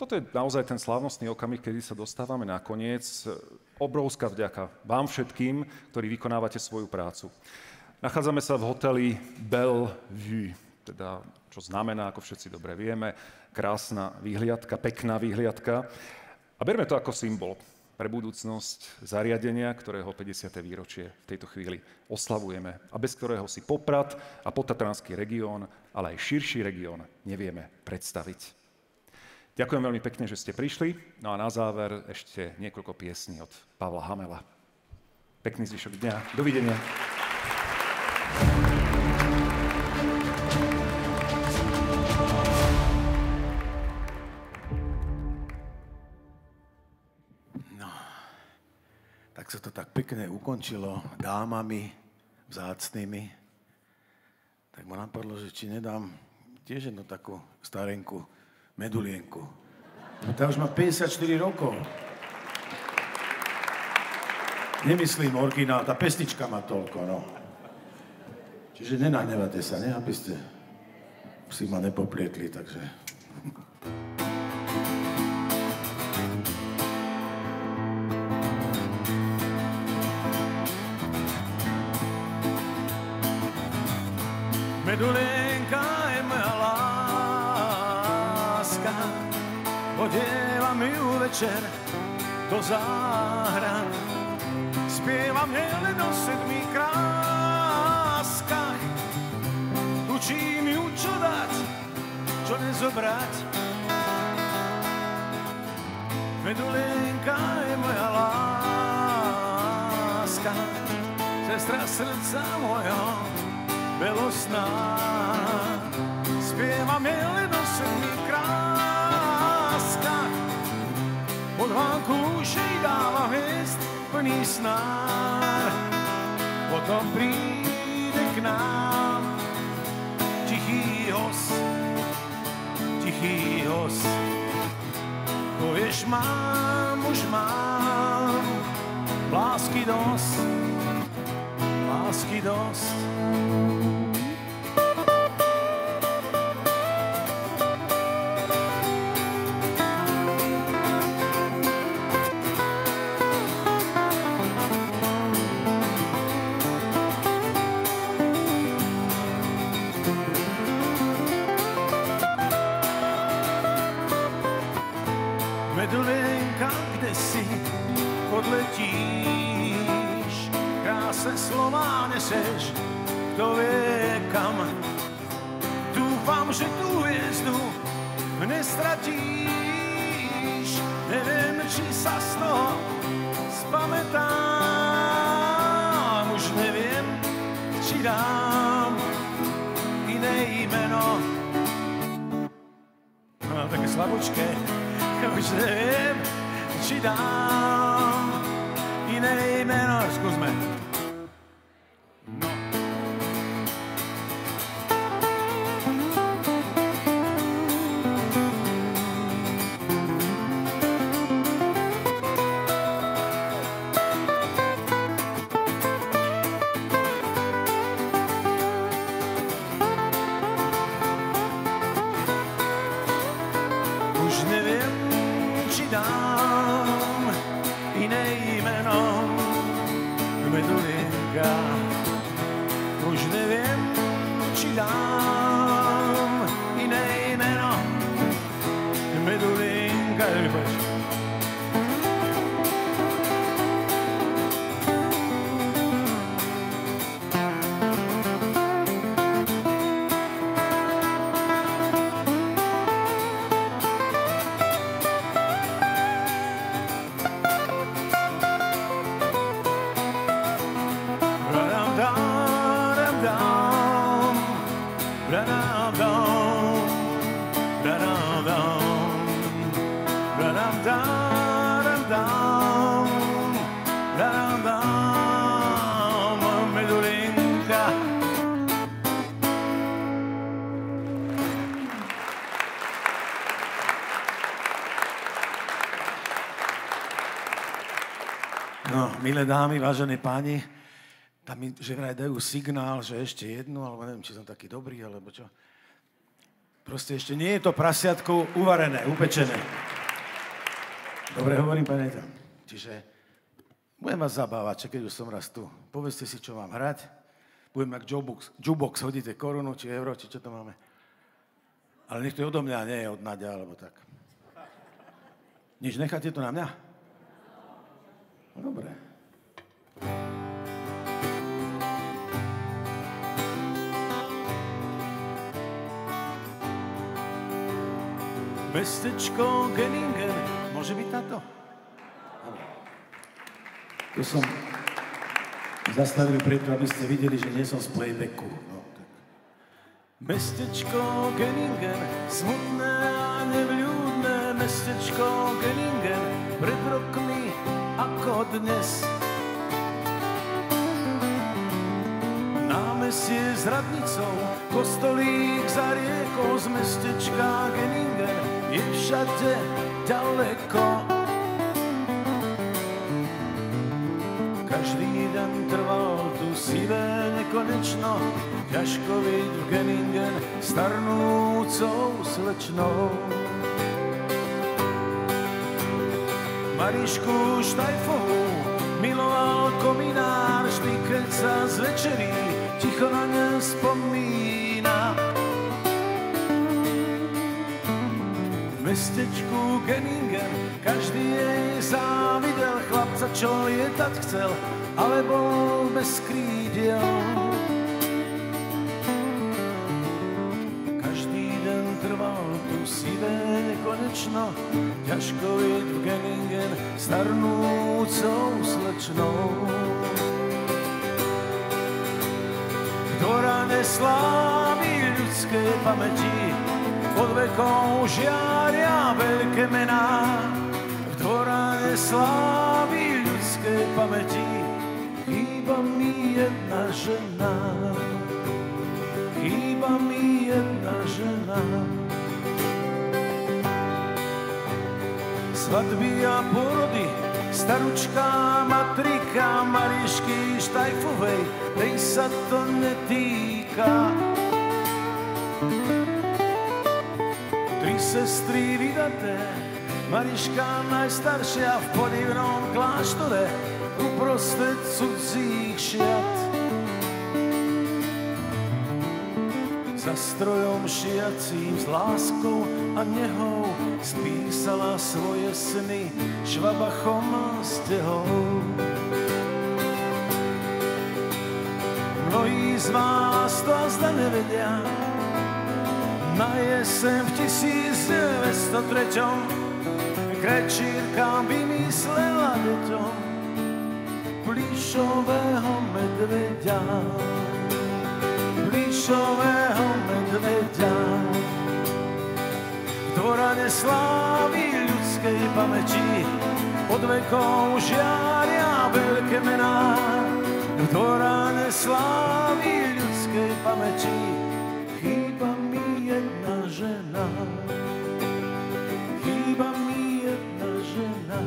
toto je naozaj ten slávnostný okamih, kedy sa dostávame na koniec. Obrovská vďaka vám všetkým, ktorí vykonávate svoju prácu. Nachádzame sa v hoteli Bellevue, teda čo znamená, ako všetci dobre vieme, krásna výhliadka, pekná výhliadka. A berme to ako symbol pre budúcnosť zariadenia, ktorého 50. výročie v tejto chvíli oslavujeme a bez ktorého si Poprad a podtatranský región, ale aj širší región nevieme predstaviť. Ďakujem veľmi pekne, že ste prišli. No a na záver ešte niekoľko piesní od Pavla Hamela. Pekný zvyšok dňa. Dovidenia. Tak sa to tak pekne ukončilo dámami vzácnými. Tak ma napadlo, že či nedám tiež jednu takú starenku medulienku. Tá už má 54 rokov. Nemyslím originál, tá pesnička má toľko, no. Čiže nenahnevate sa, ne? Aby ste si ma nepoplietli, takže... Medulienka je moja láska, odievam ju večer do záhrad. Spievam len o 7 kráskach, učím ju, čo dať, čo nezobrať. Medulienka je moja láska, sestra srdca mojho belosná. Spievam len o 7 kráskach, pod vánku ušej dávam hviezd plný snár. Potom príde k nám tichý host. Povieš, už mám lásky dosť. Medulienka, kde si odletíš, krásne slová neseš, kto vie kam. Dúfam, že tú hviezdu nestratíš, neviem, či sa z toho spamätám. Už neviem, či dám iné meno. No, také slabúčké. Už neviem, či dám iné meno. Skúsme. No. Už neviem, či dám iné meno, medulienka. Už neviem, či dám iné meno, medulienka. No, milé dámy, vážení páni, tam mi že vraj dajú signál, že ešte jednu, alebo neviem, či som taký dobrý, alebo čo. Proste ešte nie je to prasiatko uvarené, upečené. Dobre hovorím, pane Eto. Čiže budem vás zabávať, keď už som raz tu. Povedzte si, čo mám hrať. Budem jak jukebox, hodíte korunu, či euro, či čo to máme. Ale nech to je odo mňa, nie je od Naďa, alebo tak. Nič, necháte to na mňa? No, dobre. Mestečko Genningen, môže byť táto? Dobre. Tu som zastavil preto, aby ste videli, že nie som z playbacku. No, tak. Mestečko Genningen, smutné a nevľúdne, mestečko Genningen, pred rokmi ako dnes. Námestie s radnicou, kostolík za riekou, z mestečka Genningen je všade ďaleko. Každý deň trval tu sivé nekonečno, ťažko byť v Genningen starnúcou slečnou. Marišku Štajfovú miloval kominár, vždy keď sa zvečerí, ticho na ne spomína. V mestečku Genningen každý jej závidel, chlapca, čo lietať chcel, ale bol bez krídiel. Každý deň trval tu sivé nekonečno, ťažko byť v Genningen starnúcou slečnou. Ktorá nesláví ľudskej pamäti, od vekov žiaria veľké mená. Ktorá nesláví ľudskej pamäti, chýba mi jedna žena. Chýba mi jedna žena. Svadby a porody, staručká matrika Marišky Štajfovej, tej sa to netýka. Tri sestry vydaté, Mariška najstaršia v podivnom kláštore, uprostred cudzích šiat. Za strojom šiacím s láskou a nehou spísala svoje sny švabachom a stehou. Mnohí z vás to azda nevedia, na jeseň v 1903 krečírka vymyslela deťom plišového medveďa. Plišového medveďa. Ktorá nesláví ľudskej pamäti, od vekov žiaria veľké mená. Ktorá nesláví ľudskej pamäti, chýba mi jedna žena. Chýba mi jedna žena.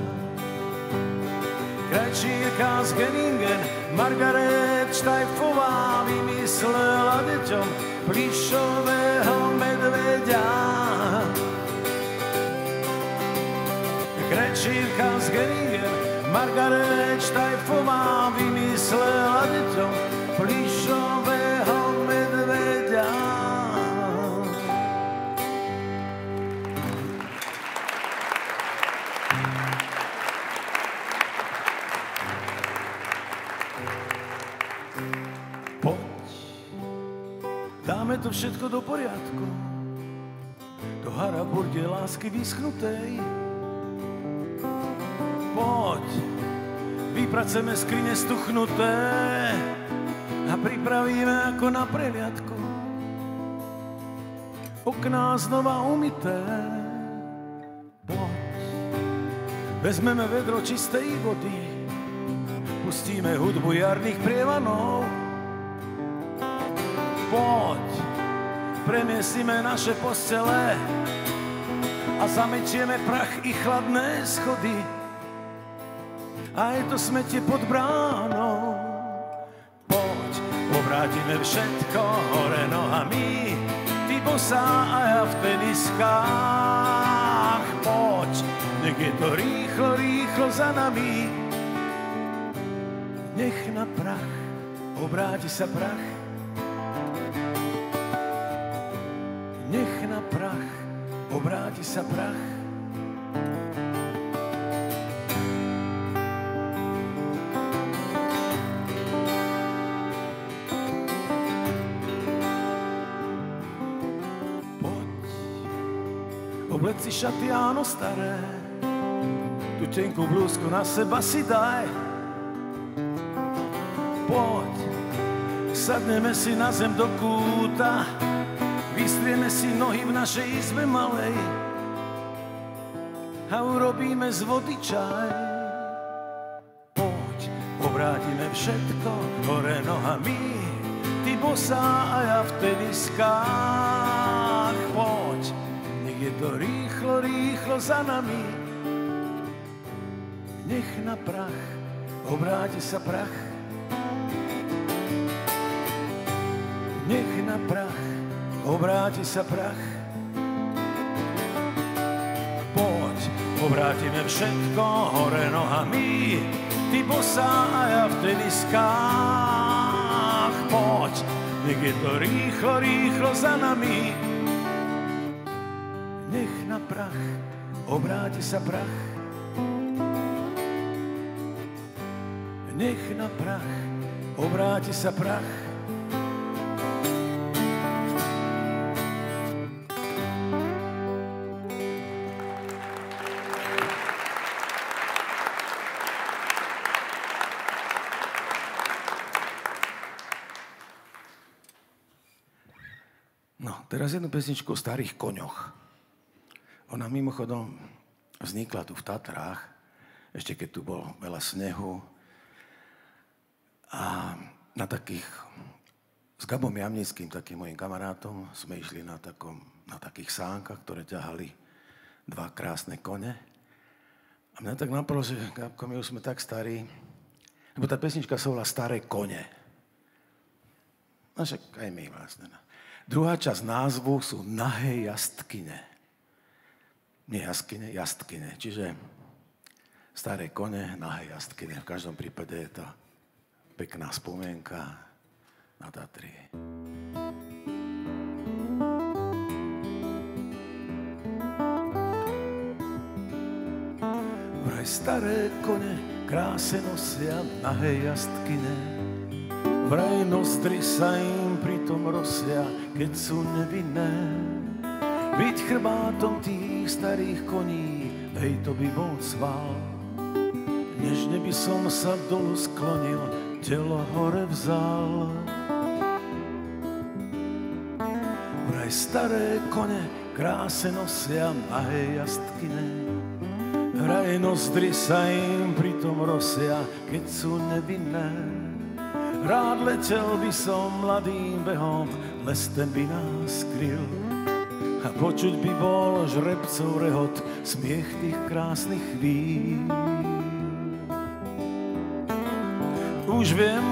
Krajčírka z Genningen, Margaret Štajfová, vymyslela deťom plišového medveďa. Krajčírka z Genningen, Margaret Štajfová, vymyslela deťom plišového medveďa. Dáme to všetko do poriadku, do haraburde lásky vyschnutej. Poď, vypraceme skrine stuchnuté a pripravíme ako na prehliadku okná znova umyté. Poď, vezmeme vedro čistej vody, pustíme hudbu jarných prievanov. Poď, premiesíme naše postele a zametieme prach i chladné schody. A je to smetie pod bránou. Poď, obrátime všetko hore nohami. Ty bosá a ja v teniskách. Poď, nech je to rýchlo, rýchlo za nami. Nech na prach obráti sa prach. Nech na prach obráti sa prach. Oblec si šaty, áno, staré, tú tenkú blúzku na seba si daj. Poď, sadneme si na zem do kúta, vystrieme si nohy v našej izbe malej a urobíme z vody čaj. Poď, obrátime všetko hore nohami, ty bosá a ja v teniskách. Poď, je to rýchlo, rýchlo za nami. Nech na prach obráti sa prach. Nech na prach obráti sa prach. Poď, obrátime všetko hore nohami, ty bosá a ja v teniskách. Poď, nech je to rýchlo, rýchlo za nami. Nech na prach obráti sa prach. Nech na prach obráti sa prach. No, teraz jednu pesničku o starých koňoch. Ona mimochodom vznikla tu v Tatrách, ešte keď tu bol veľa snehu. A na s Gabom Jamnickým, takým mojim kamarátom, sme išli na takých sánkach, ktoré ťahali dva krásne kone. A mňa tak napadlo, že Gabko, my už sme tak starí, lebo tá pesnička sa volá Staré kone. No však aj my vlastne. Druhá časť názvu sú Nahé jastkyne. Nie jaskyne, jastkyne. Čiže staré kone, nahé jastkyne. V každom prípade je to pekná spomienka na Tatry. Vraj staré kone kráse nosia nahé jastkyne. Vraj nozdry sa im pritom rosia, keď sú nevinné. Byť chrbátom tých starých koní, hej, to by bol sval. Nežne by som sa dolu sklonil, telo hore vzal. Vraj staré kone kráse nosia nahé jastkyne. Vraj nozdry sa im pritom rosia, keď sú nevinné. Rád letel by som mladým behom, les ten by nás skryl. A počuť by bol žrebcov rehot, smiech tých krásnych chvíľ. Už viem,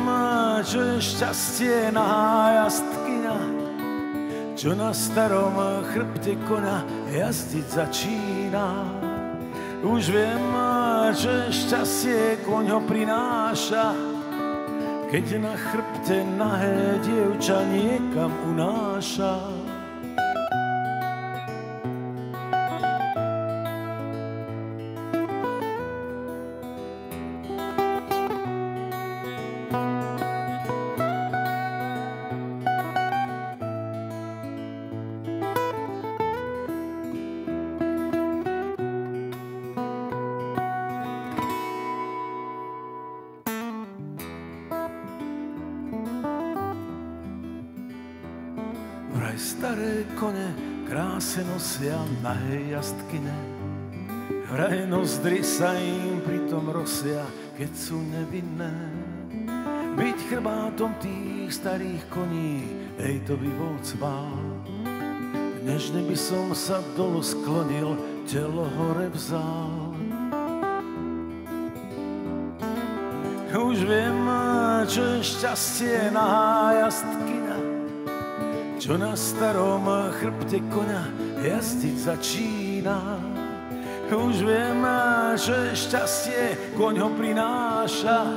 čo je šťastie nahá jastkyňa, čo na starom chrbte koňa jazdiť začína. Už viem, čo je šťastie koň ho prináša, keď na chrbte nahé dievča niekam unáša. Staré kone kráse nosia nahé jastkyne. Vraj nozdry sa im pritom rosia, keď sú nevinné. Byť chrbátom tých starých koní, hej, to by bol cvál. Nežne by som sa dolu sklonil, telo hore vzal. Už viem, čo je šťastie nahá jastkyňa, čo na starom chrbte koňa jazdiť začína. Už viem, že šťastie koň ho prináša,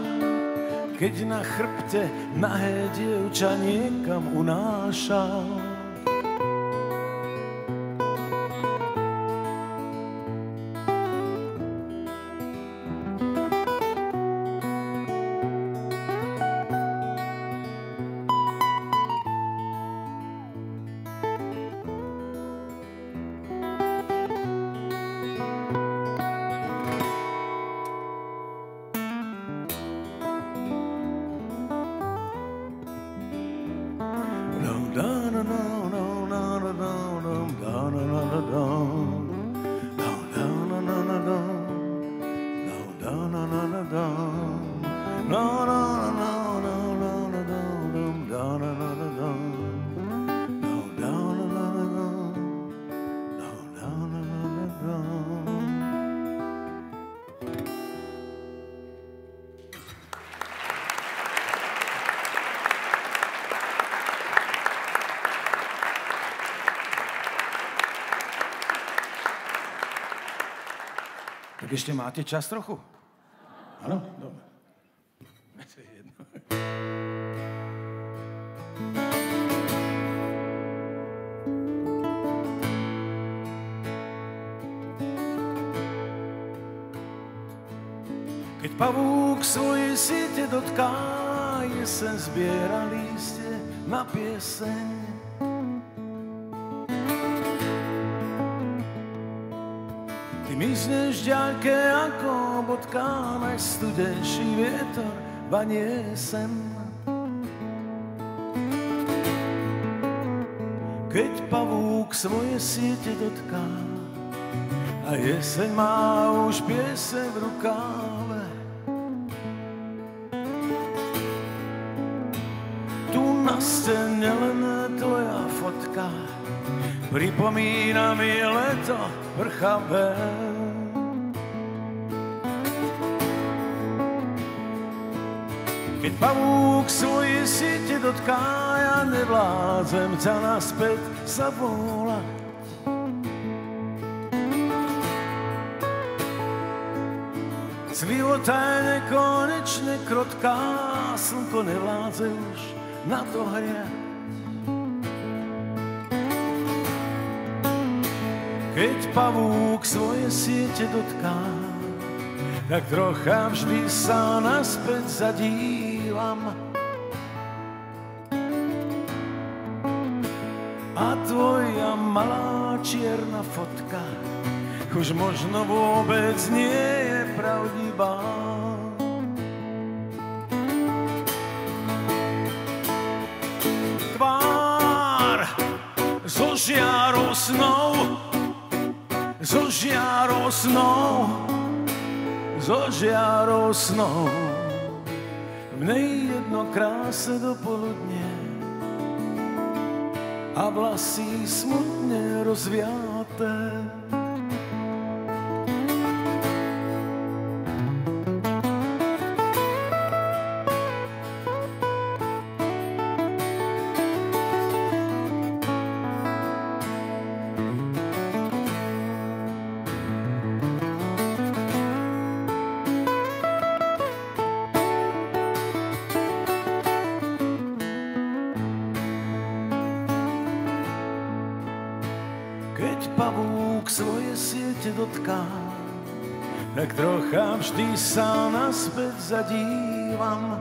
keď na chrbte nahé dievča niekam unáša. Tak ešte máte čas trochu? Áno? Dobre. Keď pavúk svoje siete dotká, jesen zbiera lístie na pieseň. Mizneš ďalke ako bodka, najstudenší vietor vanie sem. Keď pavúk svoje siete dotká a jeseň má už pieseň v rukáve, tu na stene len tvoja fotka pripomína mi leto vrchavé. Keď pavúk svoje siete dotká, ja nevládzem ťa naspäť zavolať. Života je nekonečne krotká, slnko nevládze už na to hriať. Keď pavúk svoje siete dotká, tak trocha vždy sa naspäť zadívam. A tvoja malá čierna fotka už možno vôbec nie je pravdivá. Tvár so žiarosnou, so žiarosnou, so žiarosnou, v nej jedno kráse do poludne a vlasy smutne rozviaté. Dotká, tak trocha vždy sa naspäť zadívam.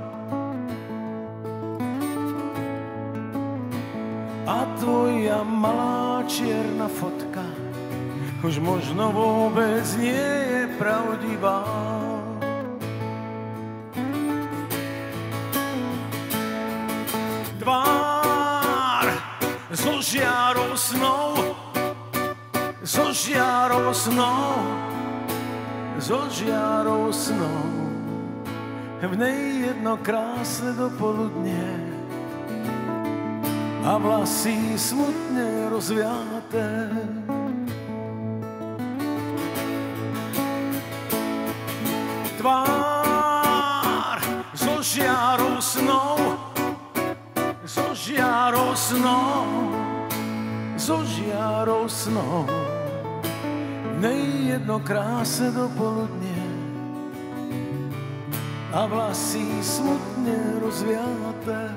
A tvoja malá čierna fotka už možno vôbec nie je pravdivá. Tvár so žiarosnou, so žiarosnou, so žiarosnou, v nej jedno krásne dopoludne a vlasy smutne rozviaté. Tvár so žiarosnou, so žiarosnou, snom, zo žiarou snom. V nej jedno kráse do poludne a vlasy smutne rozviaté.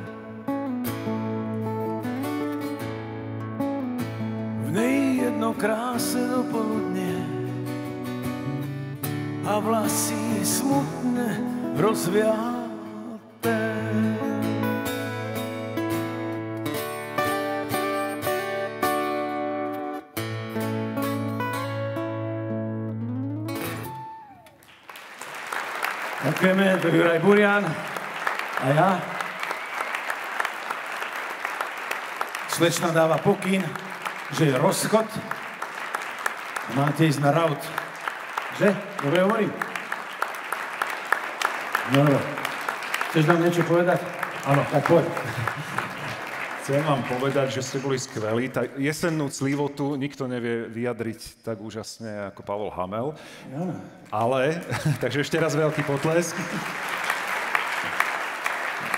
V nej jedno kráse do poludne a vlasy smutne rozviaté. Ďakujeme, to je Juraj Burian a ja. Slečna dáva pokyn, že je rozchod a máte ísť na raut. Že? Dobre hovorím? Dobre. Chceš nám niečo povedať? Áno, tak poď. Chcem vám povedať, že ste boli skvelí. Tá jesennú clivotu nikto nevie vyjadriť tak úžasne ako Pavol Hamel. Ja. Ale, takže ešte raz veľký potlesk.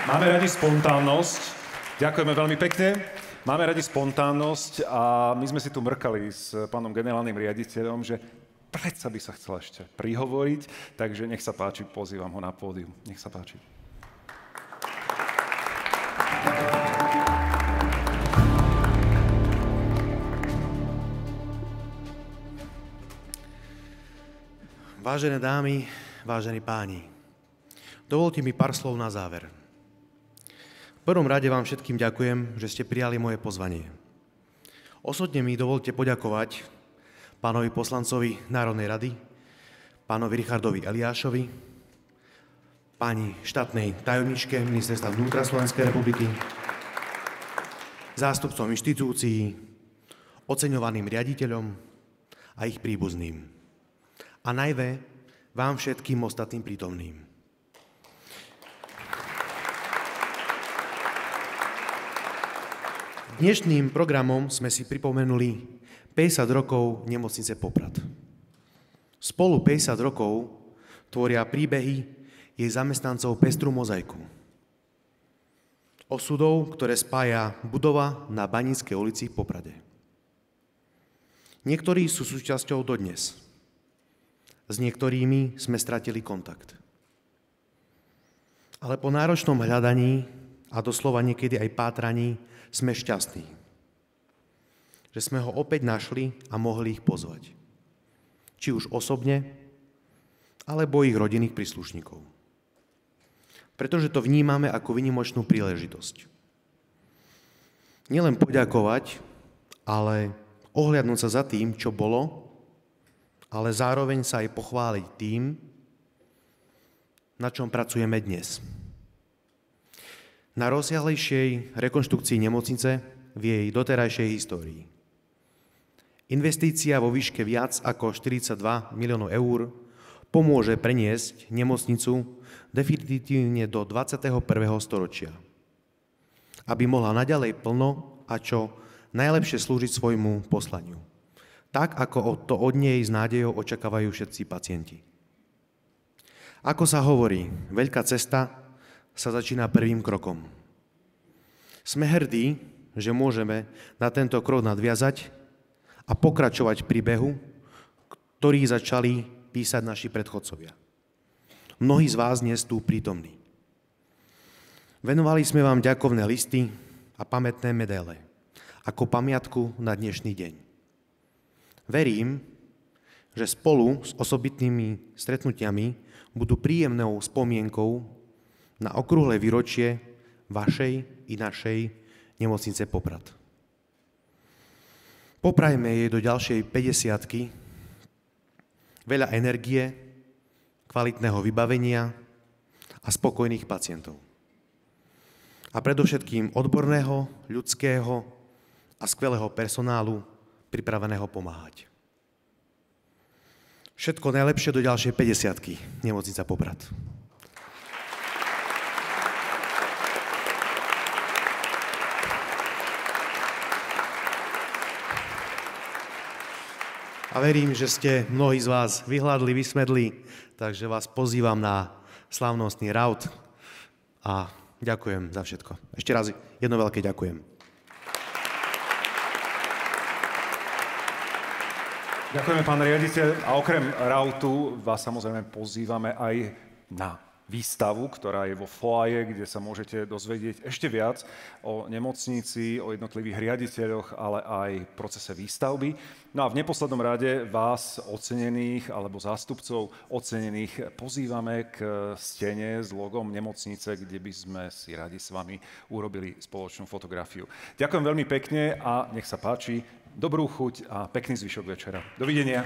Máme radi spontánnosť. Ďakujeme veľmi pekne. Máme radi spontánnosť a my sme si tu mrkali s pánom generálnym riaditeľom, že predsa by sa chcel ešte prihovoriť, takže nech sa páči, pozývam ho na pódium. Nech sa páči. Vážené dámy, vážení páni, dovolte mi pár slov na záver. V prvom rade vám všetkým ďakujem, že ste prijali moje pozvanie. Osobne mi dovolte poďakovať pánovi poslancovi Národnej rady, pánovi Richardovi Eliášovi, pani štátnej tajomničke Ministerstva vnútra Slovenskej republiky, zástupcom inštitúcií, oceňovaným riaditeľom a ich príbuzným. A najmä vám všetkým ostatným prítomným. Dnešným programom sme si pripomenuli 50 rokov nemocnice Poprad. Spolu 50 rokov tvoria príbehy jej zamestnancov pestrú mozaiku. Osudov, ktoré spája budova na Baníckej ulici v Poprade. Niektorí sú súčasťou dodnes. S niektorými sme stratili kontakt. Ale po náročnom hľadaní a doslova niekedy aj pátraní sme šťastní, že sme ho opäť našli a mohli ich pozvať. Či už osobne, alebo ich rodinných príslušníkov. Pretože to vnímame ako výnimočnú príležitosť. Nielen poďakovať, ale ohliadnúť sa za tým, čo bolo, ale zároveň sa aj pochváliť tým, na čom pracujeme dnes. Na rozsiahlejšej rekonštrukcii nemocnice v jej doterajšej histórii. Investícia vo výške viac ako 42 miliónov eur pomôže preniesť nemocnicu definitívne do 21. storočia, aby mohla naďalej plno a čo najlepšie slúžiť svojmu poslaniu. Tak, ako to od nej s nádejou očakávajú všetci pacienti. Ako sa hovorí, veľká cesta sa začína prvým krokom. Sme hrdí, že môžeme na tento krok nadviazať a pokračovať v príbehu, ktorý začali písať naši predchodcovia. Mnohí z vás dnes tu prítomní. Venovali sme vám ďakovné listy a pamätné medaile ako pamiatku na dnešný deň. Verím, že spolu s osobitnými stretnutiami budú príjemnou spomienkou na okrúhle výročie vašej i našej nemocnice Poprad. Poprajme jej do ďalšej 50-ky veľa energie, kvalitného vybavenia a spokojných pacientov. A predovšetkým odborného, ľudského a skvelého personálu pripraveného pomáhať. Všetko najlepšie do ďalšej 50-ky, nemocnica Poprad. A verím, že ste mnohí z vás vyhľadli, vysmedli, takže vás pozývam na slávnostný raut a ďakujem za všetko. Ešte raz jedno veľké ďakujem. Ďakujeme, pán riaditeľ. A okrem rautu vás samozrejme pozývame aj na výstavu, ktorá je vo foaje, kde sa môžete dozvedieť ešte viac o nemocnici, o jednotlivých riaditeľoch, ale aj procese výstavby. No a v neposlednom rade vás, ocenených alebo zástupcov ocenených, pozývame k stene s logom nemocnice, kde by sme si radi s vami urobili spoločnú fotografiu. Ďakujem veľmi pekne a nech sa páči. Dobrú chuť a pekný zvyšok večera. Dovidenia.